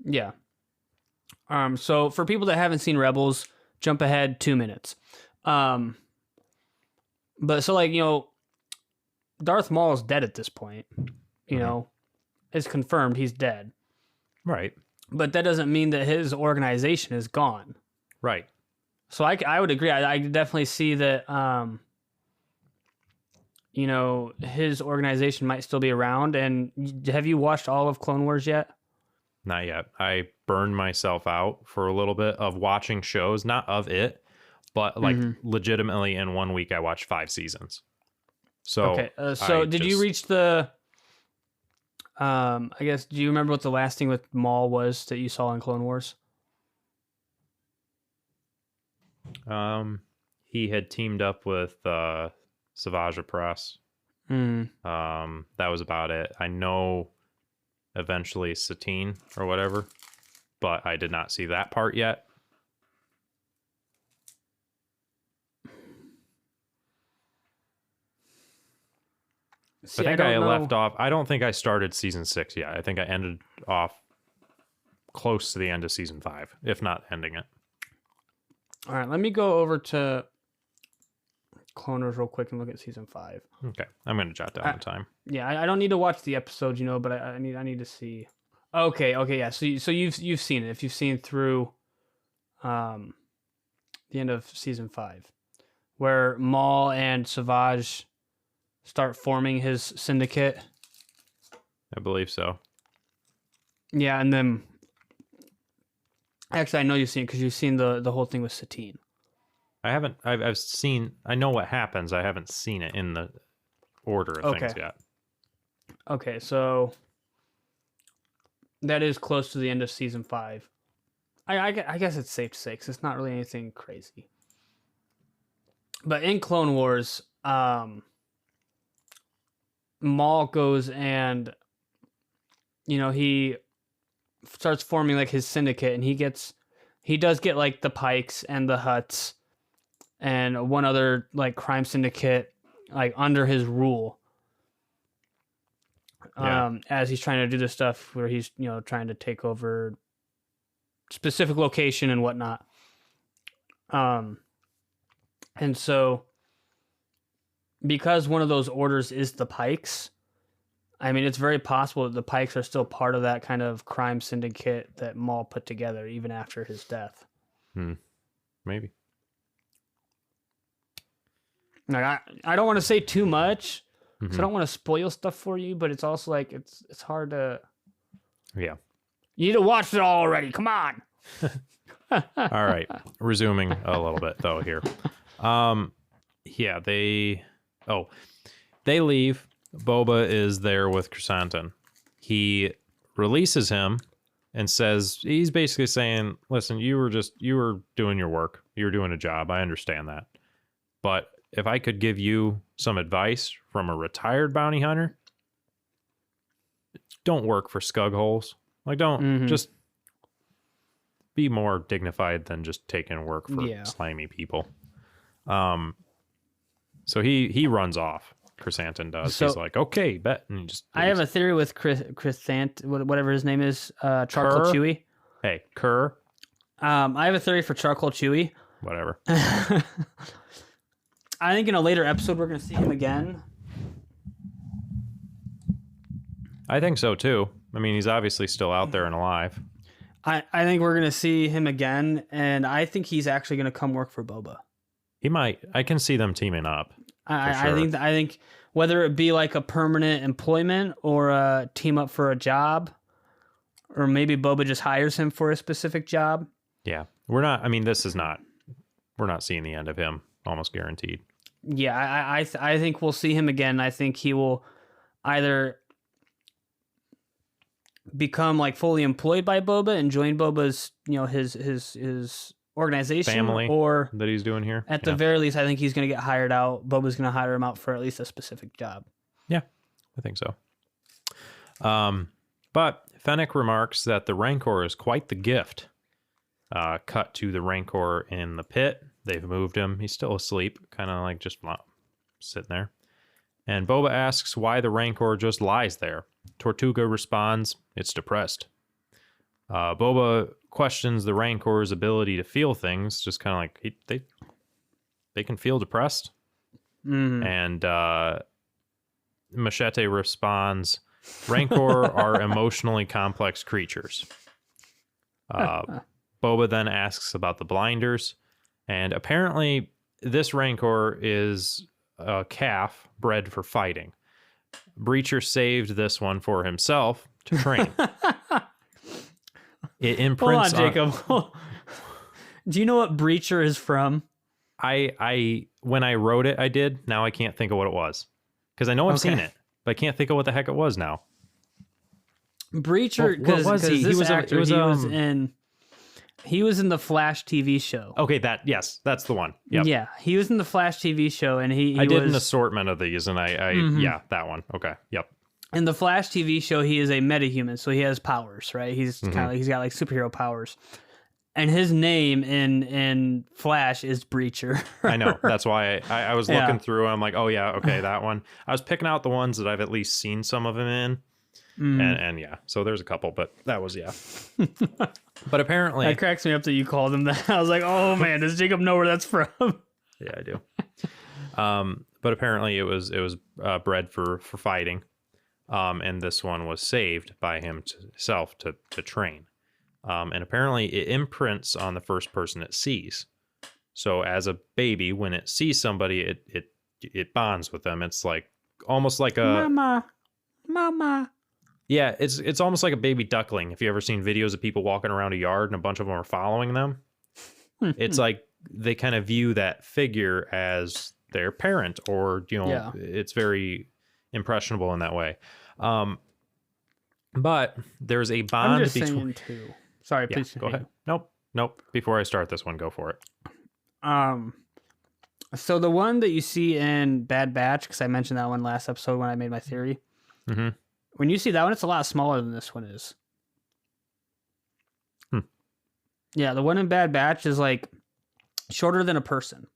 Yeah. So for people that haven't seen Rebels, jump ahead 2 minutes. But so, like, you know, Darth Maul is dead at this point. You know, it's confirmed he's dead. Right. But that doesn't mean that his organization is gone. Right. So I would agree. I definitely see that, you know, his organization might still be around. And have you watched all of Clone Wars yet? Not yet. I burned myself out for a little bit of watching shows, not of it, but like legitimately in 1 week I watched 5 seasons. So okay. So did you reach the? I guess. Do you remember what the last thing with Maul was that you saw in Clone Wars? He had teamed up with Savage Press. That was about it. I know eventually Satine or whatever, but I did not see that part yet. See, I think I left off. I don't think I started season 6 yet. I think I ended off close to the end of season 5, if not ending it. All right, let me go over to Clone Wars real quick and look at season 5. Okay, I'm going to jot down the time. Yeah, I don't need to watch the episodes, you know, but I need to see. Okay, yeah. So you've seen it. If you've seen through, the end of season 5, where Maul and Savage start forming his syndicate. I believe so. Yeah, and then actually, I know you've seen it because you've seen the whole thing with Satine. I haven't. I've seen. I know what happens. I haven't seen it in the order of things Okay. yet. Okay, so that is close to the end of season 5. I guess it's safe to say, 'cause it's not really anything crazy. But in Clone Wars, Maul goes and, he starts forming like his syndicate, and he does get like the Pikes and the Hutts and one other like crime syndicate like under his rule. As he's trying to do this stuff where he's, trying to take over specific location and whatnot. And so because one of those orders is the Pikes, I mean, it's very possible that the Pikes are still part of that kind of crime syndicate that Maul put together even after his death. Maybe. Like, I don't want to say too much, because I don't want to spoil stuff for you, but it's also like it's hard to. Yeah. You need to watch it all already. Come on. All right. Resuming a little bit though here. Yeah, they leave. Boba is there with Krrsantan. He releases him and says, he's basically saying, listen, you were doing your work. You were doing a job. I understand that. But if I could give you some advice from a retired bounty hunter, don't work for scug holes. Like, don't just be more dignified than just taking work for slimy people. So he runs off. Krrsantan does. So, he's like, okay, bet. And he just leaves. I have a theory with Krrsantan, whatever his name is, Charcoal Chewy. Hey, Kerr. I have a theory for Charcoal Chewy. Whatever. I think in a later episode we're going to see him again. I think so too. I mean, he's obviously still out there and alive. I think we're going to see him again, and I think he's actually going to come work for Boba. He might. I can see them teaming up. I think whether it be like a permanent employment or a team up for a job, or maybe Boba just hires him for a specific job. Yeah, we're not seeing the end of him, almost guaranteed. Yeah, I think we'll see him again. I think he will either become like fully employed by Boba and join Boba's, his organization, family, or that he's doing here. At the very least, I think he's going to get hired out. Boba's going to hire him out for at least a specific job. Yeah, I think so. But Fennec remarks that the Rancor is quite the gift. Cut to the Rancor in the pit. They've moved him. He's still asleep, kind of like just sitting there. And Boba asks why the Rancor just lies there. Tortuga responds, it's depressed. Boba questions the Rancor's ability to feel things, just kind of like they can feel depressed. And Machete responds, Rancor are emotionally complex creatures. Boba then asks about the blinders, and apparently this Rancor is a calf bred for fighting. Breacher saved this one for himself to train. It imprints. Hold on, Jacob. Do you know what Breacher is from? I when I wrote it, I did. Now I can't think of what it was because I know I've seen it, but I can't think of what the heck it was now. Breacher, because he was in the Flash TV show. Okay, that's the one. Yep. Yeah, he was in the Flash TV show, and I did an assortment of these, and yeah, that one. Okay, yep. In the Flash TV show, he is a metahuman, so he has powers, right? He's he's got like superhero powers, and his name in Flash is Breacher. I know. That's why I was looking through, and I'm like, oh yeah, okay, that one. I was picking out the ones that I've at least seen some of him in. And yeah, so there's a couple, but that was But apparently, that cracks me up that you called him that. I was like, oh man, does Jacob know where that's from? Yeah, I do. But apparently it was bred for fighting, and this one was saved by himself to train, and apparently it imprints on the first person it sees. So as a baby, when it sees somebody, it bonds with them. It's like almost like a mama. Yeah, it's almost like a baby duckling. If you ever seen videos of people walking around a yard and a bunch of them are following them, it's like they kind of view that figure as their parent, or it's very impressionable in that way. But there's a bond I'm just between. saying too. Sorry, Yeah, please go ahead. Nope. Before I start this one, go for it. So the one that you see in Bad Batch, because I mentioned that one last episode when I made my theory. Mm-hmm. When you see that one, it's a lot smaller than this one is. Yeah, the one in Bad Batch is like shorter than a person.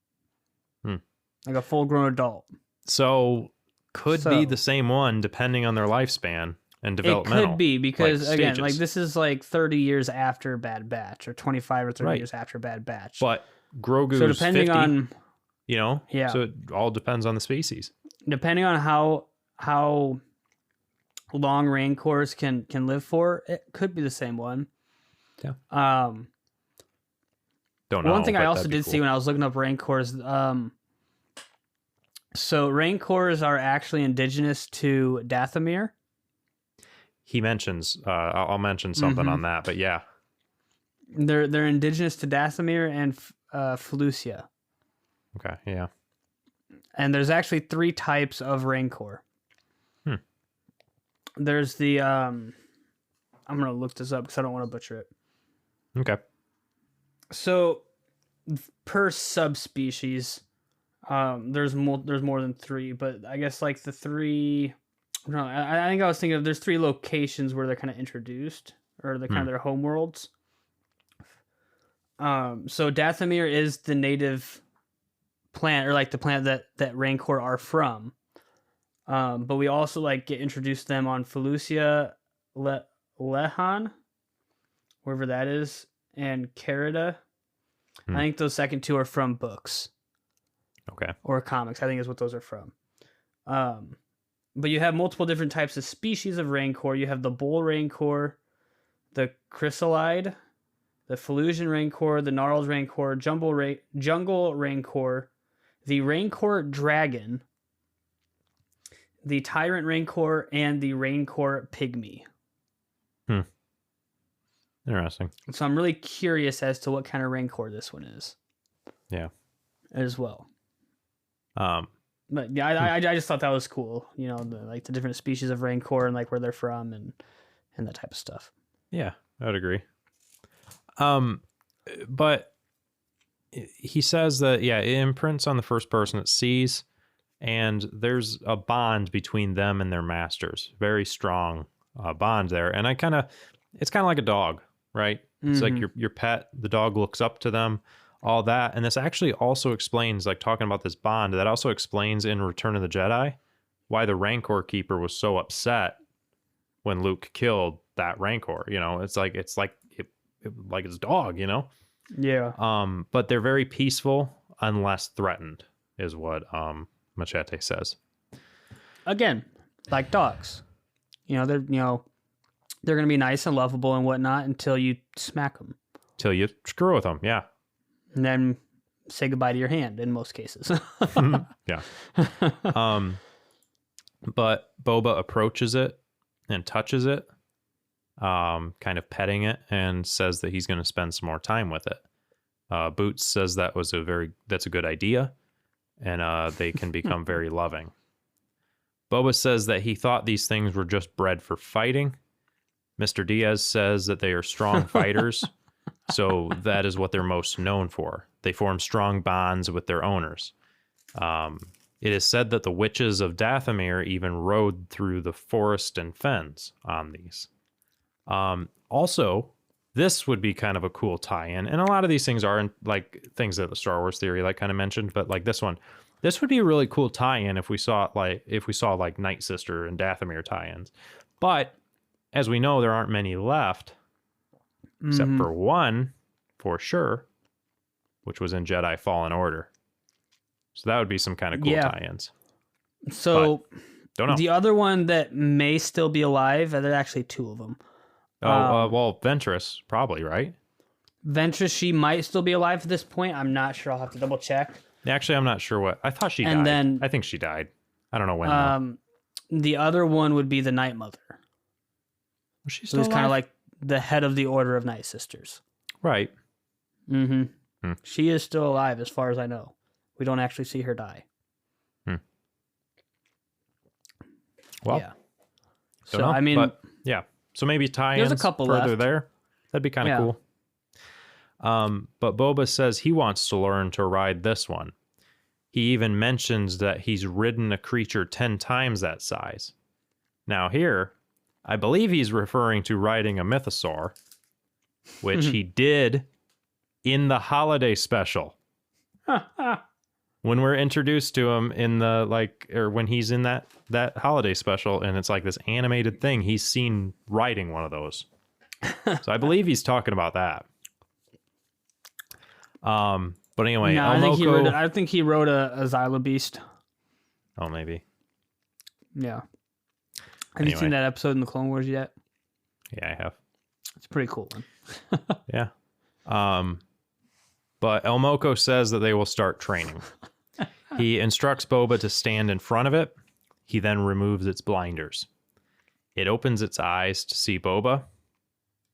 Like a full-grown adult. So could be the same one depending on their lifespan and developmental. It could be because like, again, stages. like this is like 30 years after Bad Batch or 25 or 30 years after Bad Batch. But Grogu's so depending 50, on yeah. So it all depends on the species. Depending on how long Rancors can live for, it could be the same one. Yeah. Don't know. One thing I also did see when I was looking up Rancors, so Rancors are actually indigenous to Dathomir. He mentions, I'll mention something on that, but yeah. They're indigenous to Dathomir and Felucia. Okay, yeah. And there's actually 3 types of Rancor. There's the, I'm going to look this up because I don't want to butcher it. Okay. So, per subspecies, there's more than 3, but I guess like the 3. No, I think I was thinking of there's 3 locations where they're kind of introduced, or they're kind of their home worlds. So Dathomir is the native plant, or like the plant that Rancor are from. But we also like get introduced to them on Felucia, Lehan, wherever that is, and Carida. I think those second 2 are from books. Okay. Or comics, I think is what those are from. But you have multiple different types of species of Rancor. You have the Bull Rancor, the Chrysalide, the Felusian Rancor, the Gnarled Rancor, Jungle Rancor, the Rancor Dragon, the Tyrant Rancor, and the Rancor Pygmy. Interesting. So I'm really curious as to what kind of Rancor this one is. Yeah. As well. But yeah, I just thought that was cool. You know, the different species of Rancor and like where they're from and that type of stuff. Yeah, I would agree. But he says that, yeah, it imprints on the first person it sees, and there's a bond between them and their masters. Very strong bond there. And it's kind of like a dog, right? It's like your pet, the dog looks up to them, all that. And this actually also explains, like talking about this bond, that also explains in Return of the Jedi why the Rancor Keeper was so upset when Luke killed that Rancor. You know, it's like his dog, you know? Yeah. But they're very peaceful unless threatened, is what Machete says. Again, like dogs. They're going to be nice and lovable and whatnot until you smack them. Till you screw with them, yeah. And then say goodbye to your hand in most cases. Yeah. But Boba approaches it and touches it, kind of petting it, and says that he's going to spend some more time with it. Boots says that's a good idea, and they can become very loving. Boba says that he thought these things were just bred for fighting. Mr. Diaz says that they are strong fighters, so that is what they're most known for. They form strong bonds with their owners. It is said that the witches of Dathomir even rode through the forest and fens on these. Also, this would be kind of a cool tie-in, and a lot of these things are like things that the Star Wars theory like kind of mentioned, but like this would be a really cool tie-in if we saw Night Sister and Dathomir tie-ins. But as we know, there aren't many left, except for one, for sure, which was in Jedi Fallen Order. So that would be some kind of cool tie-ins. So but, don't know. The other one that may still be alive, there's actually 2 of them. Well, Ventress, probably, right? Ventress, she might still be alive at this point. I'm not sure. I'll have to double check. Actually, I'm not sure what. I thought she died. And then, I think she died. I don't know when. The other one would be the Night Mother. Was she still alive? kind of like the head of the Order of Night Sisters. Right. She is still alive as far as I know. We don't actually see her die. Well, yeah. don't So know, I mean, but yeah. So maybe tie-ins there's a couple further left. there. That'd be kind of cool. But Boba says he wants to learn to ride this one. He even mentions that he's ridden a creature 10 times that size. Now here, I believe he's referring to riding a mythosaur, which he did in the holiday special. When we're introduced to him in the or when he's in that holiday special, and it's like this animated thing, he's seen riding one of those. So I believe he's talking about that. But anyway, no, I think he rode a Xylo Beast. Oh, maybe. Yeah. Have you seen that episode in the Clone Wars yet? Yeah, I have. It's a pretty cool one. Yeah. But El Moco says that they will start training. He instructs Boba to stand in front of it. He then removes its blinders. It opens its eyes to see Boba,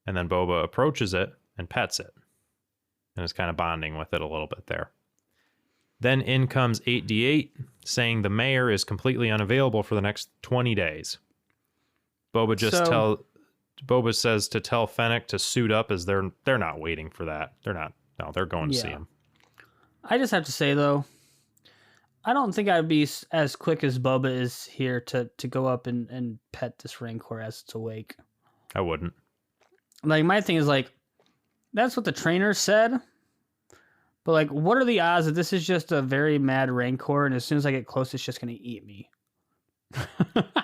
and then Boba approaches it and pets it, and is kind of bonding with it a little bit there. Then in comes 8D8, saying the mayor is completely unavailable for the next 20 days. Boba says to tell Fennec to suit up, as they're not waiting for that. They're going to see him. I just have to say, though, I don't think I'd be as quick as Boba is here to go up and pet this Rancor as it's awake. I wouldn't. Like, my thing is, like, that's what the trainer said. But, like, what are the odds that this is just a very mad Rancor, and as soon as I get close, it's just going to eat me?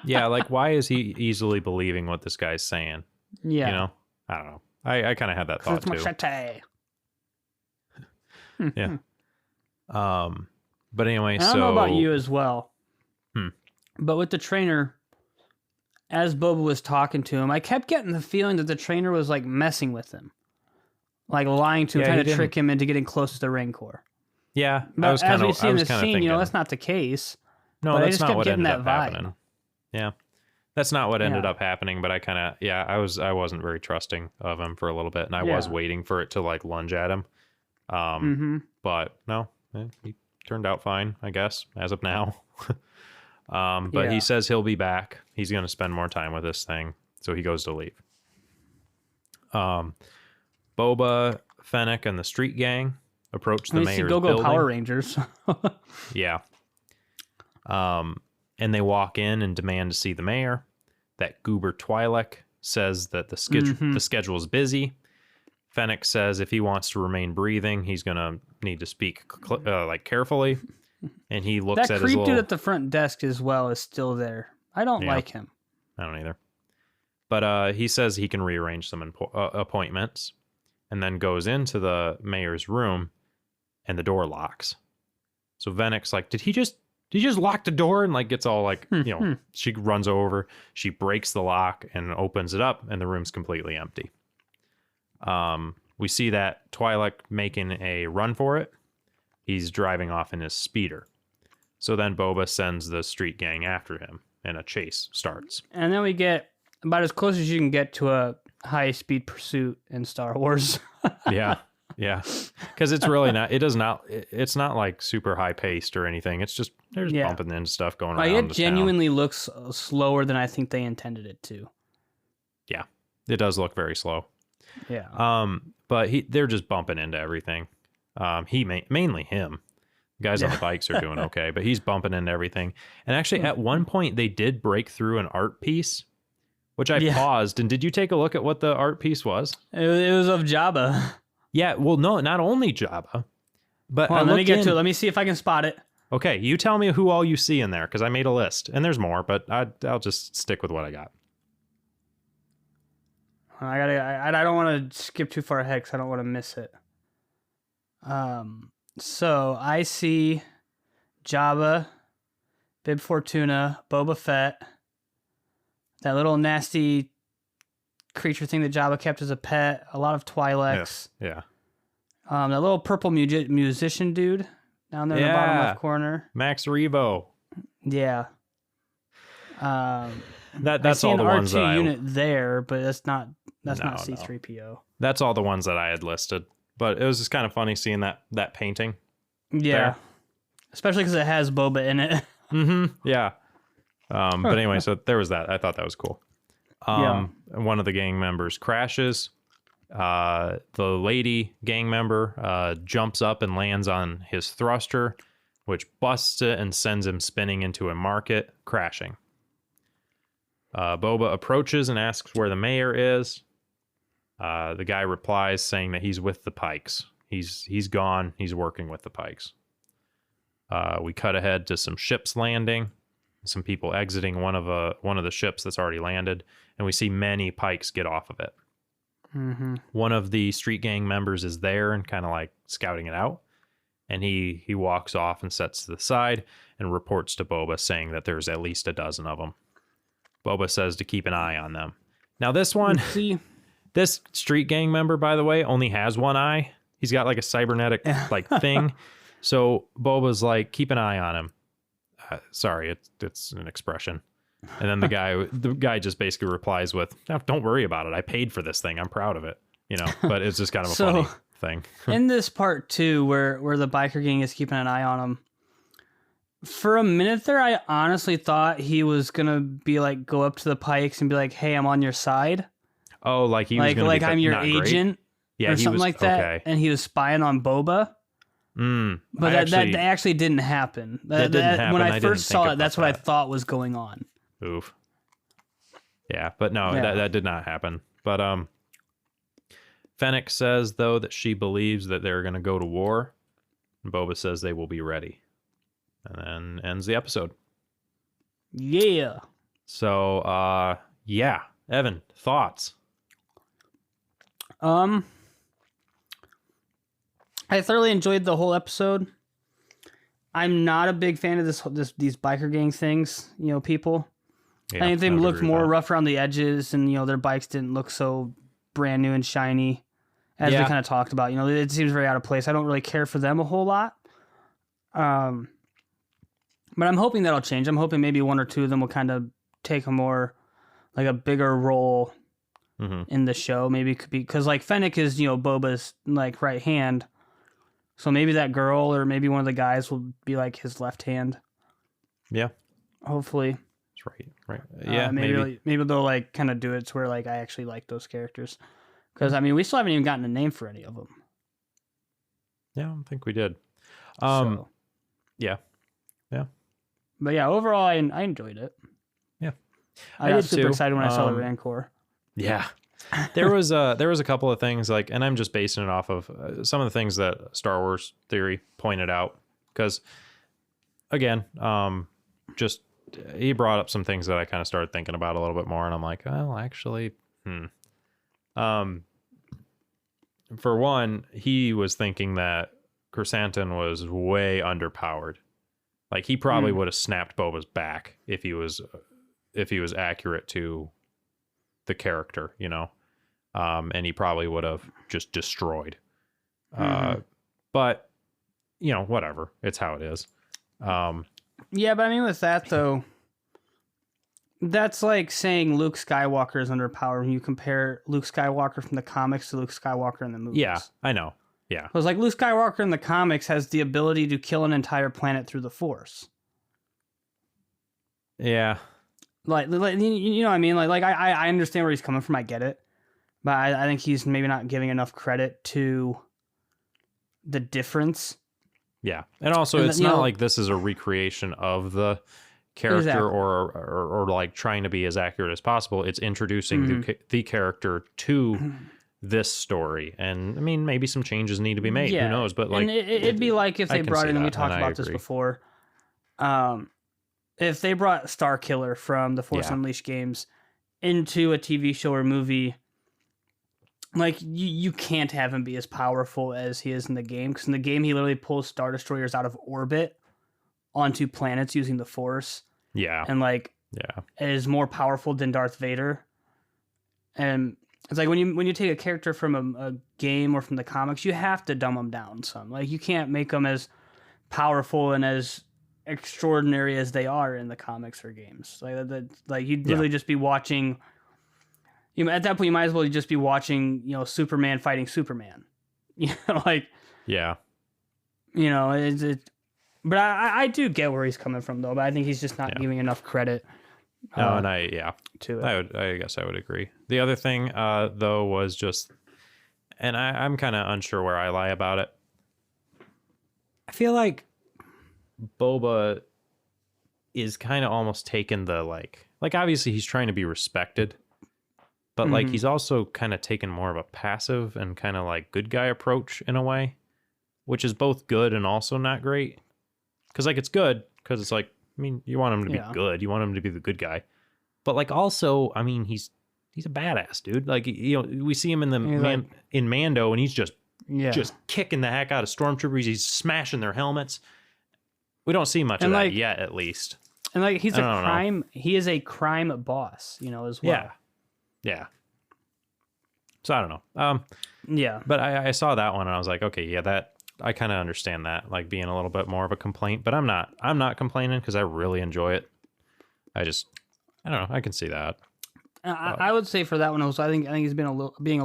Yeah, like, why is he easily believing what this guy's saying? Yeah. You know? I don't know. I kind of had that thought, too. Machete. Yeah. But anyway, I don't know about you as well. But with the trainer, as Boba was talking to him, I kept getting the feeling that the trainer was like messing with him, like lying to him, trying to trick him into getting close to the Rancor. Yeah, but as we see in the scene, that's not the case. No, but that's I just not kept what getting ended that up vibe. happening. Yeah, that's not what ended up happening. But I wasn't very trusting of him for a little bit, and I was waiting for it to like lunge at him. But no, he turned out fine, I guess, as of now. But he says he'll be back. He's going to spend more time with this thing, so he goes to leave. Boba, Fennec, and the street gang approach the mayor's building. Power Rangers. Yeah. And they walk in and demand to see the mayor. That goober Twi'lek says that the schedule is busy. Fennec says if he wants to remain breathing, he's going to need to speak carefully. And he looks at his creep dude at the front desk as well is still there. I don't like him. I don't either. But he says he can rearrange some appointments, and then goes into the mayor's room, and the door locks. So Fennec's like, did he just lock the door? And like gets all like, she runs over, she breaks the lock and opens it up, and the room's completely empty. We see that Twi'lek making a run for it. He's driving off in his speeder. So then Boba sends the street gang after him, and a chase starts. And then we get about as close as you can get to a high-speed pursuit in Star Wars. Yeah. Because it's really not, it's not like super high-paced or anything. It's just, they're just bumping into stuff going around it genuinely looks slower than I think they intended it to. Yeah, it does look very slow. Yeah. But they're just bumping into everything. Mainly him. Guys on the bikes are doing okay, but he's bumping into everything. And actually, at one point, they did break through an art piece, which I paused. And did you take a look at what the art piece was? It was of Jabba. Yeah, well, no, not only Jabba, but let me get to it. Let me see if I can spot it. Okay, you tell me who all you see in there, because I made a list, and there's more, but I'll just stick with what I got. I don't want to skip too far ahead because I don't want to miss it. So I see Jabba, Bib Fortuna, Boba Fett, that little nasty creature thing that Jabba kept as a pet, a lot of Twi'leks. Yeah. That little purple musician dude down there in the bottom left corner. Max Rebo. Yeah. That's all the ones that I see an R2 unit there, but that's not C-3PO. That's all the ones that I had listed. But it was just kind of funny seeing that painting. Yeah. There. Especially because it has Boba in it. Yeah. But anyway, so there was that. I thought that was cool. One of the gang members crashes. The lady gang member jumps up and lands on his thruster, which busts it and sends him spinning into a market, crashing. Boba approaches and asks where the mayor is. The guy replies saying that he's with the Pikes. He's gone. He's working with the Pikes. We cut ahead to some ships landing, some people exiting one of the ships that's already landed, and we see many Pikes get off of it. Mm-hmm. One of the street gang members is there and kind of like scouting it out, and he walks off and sets to the side and reports to Boba saying that there's at least a dozen of them. Boba says to keep an eye on them. Now this one, this street gang member, by the way, only has one eye. He's got like a cybernetic like thing. So Boba's like, keep an eye on him. Sorry, it's an expression. And then the guy just basically replies with, no, don't worry about it. I paid for this thing. I'm proud of it. You know, but it's just kind of a funny thing. In this part too, where the biker gang is keeping an eye on him, for a minute there, I honestly thought he was gonna be like, go up to the Pikes and be like, hey, I'm on your side. Oh, like he was gonna like be I'm your not agent, yeah, or something like that. Okay. And he was spying on Boba. But that actually didn't happen. That didn't happen. When I first saw it, that's what I that. thought was going on. Oof. Yeah, but no, that did not happen. But Fennec says though that she believes that they're going to go to war, and Boba says they will be ready, and then ends the episode. Yeah. So yeah, Evan, thoughts? I thoroughly enjoyed the whole episode. I'm not a big fan of these biker gang things, people. Yeah, I think they looked more rough around the edges, and their bikes didn't look so brand new and shiny, as we kind of talked about. It seems very out of place. I don't really care for them a whole lot. But I'm hoping that'll change. I'm hoping maybe one or two of them will kind of take a bigger role in the show. Maybe it could be because like Fennec is Boba's like right hand, so maybe that girl or maybe one of the guys will be like his left hand. Yeah, hopefully. Right. Yeah, maybe they'll like kind of do it to where like I actually like those characters, because I mean we still haven't even gotten a name for any of them. Yeah, I don't think we did. Yeah. But yeah, overall I enjoyed it. Yeah, I got super excited when I saw the Rancor. Yeah, there was a couple of things like, and I'm just basing it off of some of the things that Star Wars Theory pointed out, because again, just he brought up some things that I kind of started thinking about a little bit more, and I'm like, well, actually, for one, he was thinking that Krrsantan was way underpowered. Like he probably would have snapped Boba's back if he was accurate to the character, and he probably would have just destroyed. But whatever, it's how it is. Yeah, but I mean, with that though, that's like saying Luke Skywalker is underpowered when you compare Luke Skywalker from the comics to Luke Skywalker in the movies. Yeah, I know. Yeah, because like Luke Skywalker in the comics has the ability to kill an entire planet through the Force. Yeah, like what I mean. Like I understand where he's coming from. I get it, but I think he's maybe not giving enough credit to the difference. Yeah, and also it's not like this is a recreation of the character or like trying to be as accurate as possible. It's introducing the character to this story, and I mean maybe some changes need to be made. Who knows? But like and it'd be like if they brought in, and we talked about this before. If they brought Starkiller from the Force Unleashed games into a TV show or movie, like you can't have him be as powerful as he is in the game, because in the game he literally pulls Star Destroyers out of orbit onto planets using the Force. Yeah, and like is more powerful than Darth Vader. And it's like when you take a character from a game or from the comics, you have to dumb them down some. Like you can't make them as powerful and as extraordinary as they are in the comics or games. Like you'd literally just be watching. At that point, you might as well just be watching, Superman fighting Superman. It's But I do get where he's coming from, though. But I think he's just not giving enough credit. No, and to it. I guess I would agree. The other thing, though, was just, and I'm kind of unsure where I lie about it. I feel like Boba is kind of almost taken the like obviously he's trying to be respected, but like he's also kind of taken more of a passive and kind of like good guy approach in a way, which is both good and also not great. Because like it's good because it's like, I mean, you want him to be good, you want him to be the good guy, but like also, I mean, he's a badass dude. Like, you know, we see him in in Mando, and he's just kicking the heck out of stormtroopers. He's smashing their helmets. We don't see much of that yet, at least. And like he is a crime boss, you know, as well. Yeah. So I don't know. Yeah. But I saw that one and I was like, okay, yeah, that I kind of understand that, like being a little bit more of a complaint, but I'm not complaining because I really enjoy it. I don't know. I can see that. I would say for that one also, I think he's being a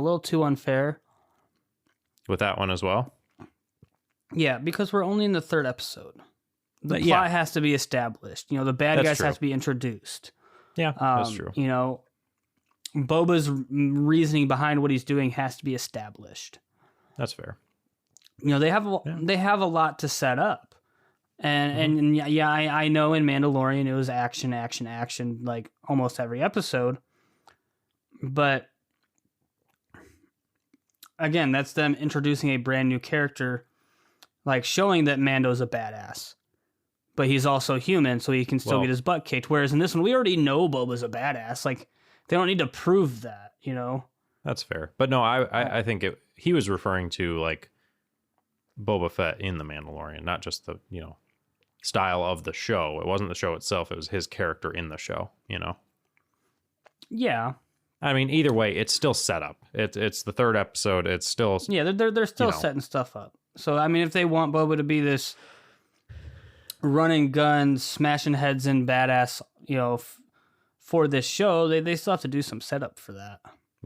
little too unfair with that one as well. Yeah, because we're only in the third episode. The plot has to be established. You know, the bad guys have to be introduced. Yeah, that's true. You know, Boba's reasoning behind what he's doing has to be established. That's fair. You know, they have a lot to set up. And I know in Mandalorian it was action, like almost every episode. But again, that's them introducing a brand new character, like showing that Mando's a badass. But he's also human, so he can still get his butt kicked. Whereas in this one, we already know Boba's a badass. Like, they don't need to prove that, you know? That's fair. But no, I think he was referring to, like, Boba Fett in The Mandalorian, not just the, you know, style of the show. It wasn't the show itself. It was his character in the show, you know? Yeah. I mean, either way, it's still set up. It's the third episode. It's still... Yeah, they're still setting stuff up. So, I mean, if they want Boba to be this running guns, smashing heads in badass, you know, for this show, they still have to do some setup for that.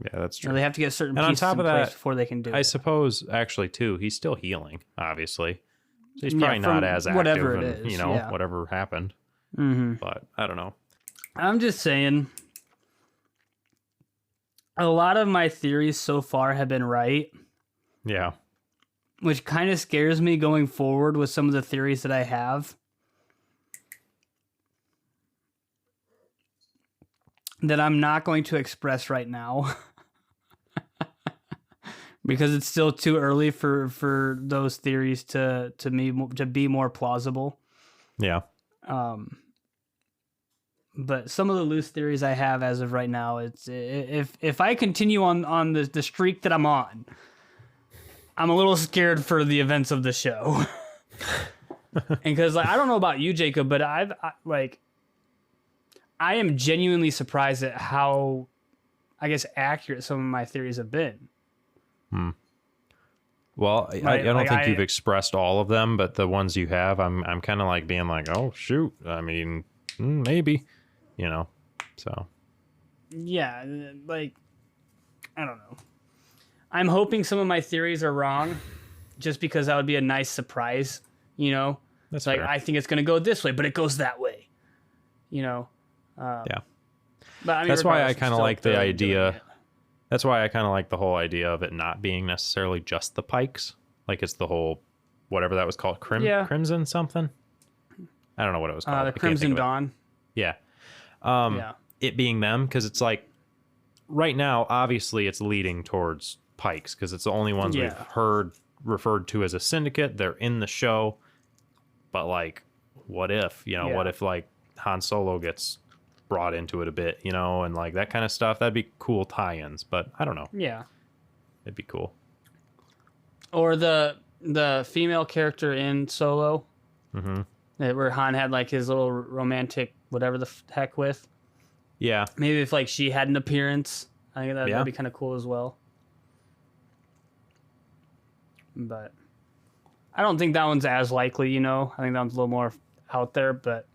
Yeah, that's true. You know, they have to get certain pieces in place before they can do it. I suppose, actually, too, he's still healing, obviously. So he's probably not as active, whatever it is, you know, whatever happened. Mm-hmm. But I don't know. I'm just saying, a lot of my theories so far have been right. Yeah. Which kind of scares me going forward with some of the theories that I have. That I'm not going to express right now. Because it's still too early for those theories to be more plausible. Yeah. But some of the loose theories I have as of right now, it's if I continue on the streak that I'm on, I'm a little scared for the events of the show. And because like, I don't know about you, Jacob, but I am genuinely surprised at how, I guess, accurate some of my theories have been. Well, I don't think you've expressed all of them, but the ones you have, I'm kind of like being like, oh shoot, I mean, maybe, you know, so. Yeah, like, I don't know. I'm hoping some of my theories are wrong, just because that would be a nice surprise, you know. That's like fair. I think it's going to go this way, but it goes that way, you know. Yeah. But I mean, that's why I kind of like the idea. That's why I kind of like the whole idea of it not being necessarily just the Pikes. Like it's the whole, whatever that was called, Crimson something. I don't know what it was called. The Crimson Dawn. Yeah. It being them, because it's like, right now, obviously it's leading towards Pikes, because it's the only ones we've heard referred to as a syndicate. They're in the show. But like, what if, you know, what if like Han Solo gets brought into it a bit, you know, and like that kind of stuff? That'd be cool tie-ins, but I don't know. Yeah. It'd be cool. Or the female character in Solo, where Han had like his little romantic whatever the heck with. Yeah. Maybe if like she had an appearance, I think that'd be kind of cool as well. But I don't think that one's as likely, you know. I think that one's a little more out there, but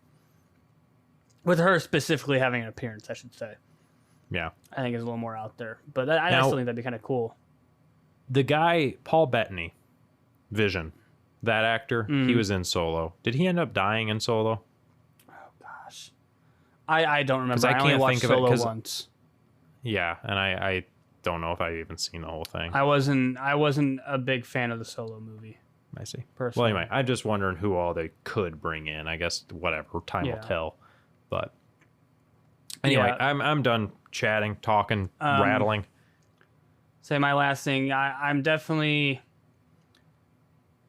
with her specifically having an appearance, I should say. Yeah. I think it's a little more out there. But I still think that'd be kind of cool. The guy, Paul Bettany, Vision, that actor, he was in Solo. Did he end up dying in Solo? Oh gosh, I don't remember. I only can't watched think of it Solo once. Yeah, and I don't know if I've even seen the whole thing. I wasn't a big fan of the Solo movie. I see. Personally. Well, anyway, I'm just wondering who all they could bring in. I guess whatever, time will tell. But anyway, I'm done chatting, talking, rattling. Say my last thing. I'm definitely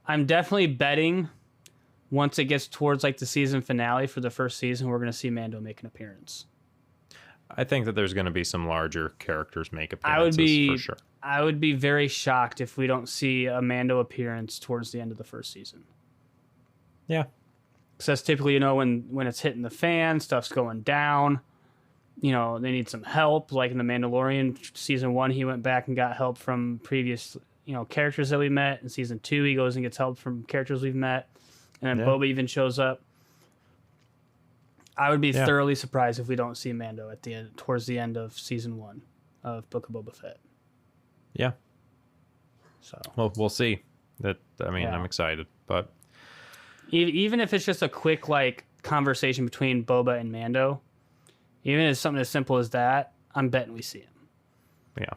betting once it gets towards like the season finale for the first season, we're going to see Mando make an appearance. I think that there's going to be some larger characters make appearances for sure. I would be very shocked if we don't see a Mando appearance towards the end of the first season. Yeah. Because that's typically, when it's hitting the fan, stuff's going down. They need some help. Like in The Mandalorian season 1, he went back and got help from previous, characters that we met. In season 2, he goes and gets help from characters we've met. And then Boba even shows up. I would be thoroughly surprised if we don't see Mando towards the end of season 1 of Book of Boba Fett. Yeah. So. Well, we'll see. I'm excited, but even if it's just a quick conversation between Boba and Mando, even if it's something as simple as that, I'm betting we see him. Yeah.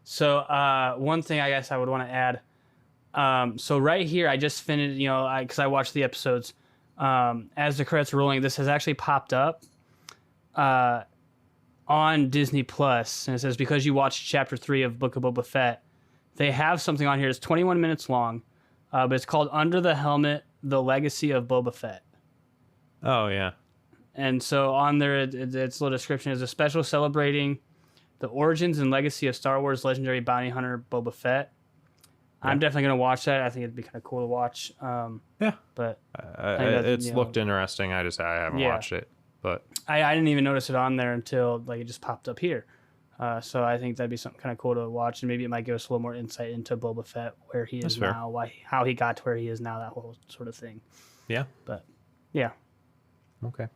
So one thing I guess I would want to add. So right here, I just finished, because I watched the episodes. As the credits are rolling, this has actually popped up on Disney Plus, and it says, because you watched Chapter 3 of Book of Boba Fett, they have something on here. It's 21 minutes long, but it's called Under the Helmet, The Legacy of Boba Fett. Oh, yeah. And so on there, its little description is a special celebrating the origins and legacy of Star Wars legendary bounty hunter Boba Fett. Yeah. I'm definitely going to watch that. I think it'd be kind of cool to watch. Yeah. But it's looked interesting. I haven't watched it. But I didn't even notice it on there until it just popped up here. So I think that'd be something kind of cool to watch, and maybe it might give us a little more insight into Boba Fett, where he is now, how he got to where he is now, that whole sort of thing. Yeah. But yeah. Okay.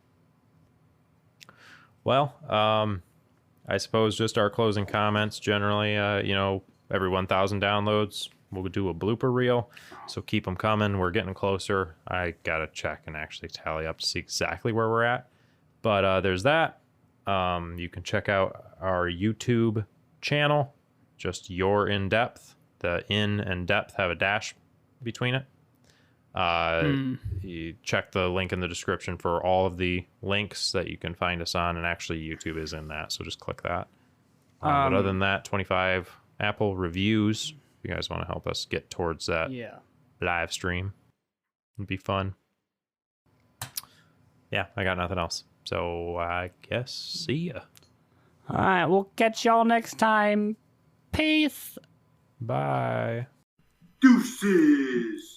Well, I suppose just our closing comments generally, every 1,000 downloads, we'll do a blooper reel. So keep them coming. We're getting closer. I got to check and actually tally up to see exactly where we're at. But there's that. You can check out our YouTube channel, just Your In Depth. The in and depth have a dash between it. You check the link in the description for all of the links that you can find us on, and actually YouTube is in that, so just click that. But other than that, 25 Apple reviews. If you guys want to help us get towards that live stream, it'd be fun. Yeah, I got nothing else. So I guess see ya. All right, we'll catch y'all next time. Peace. Bye. Deuces.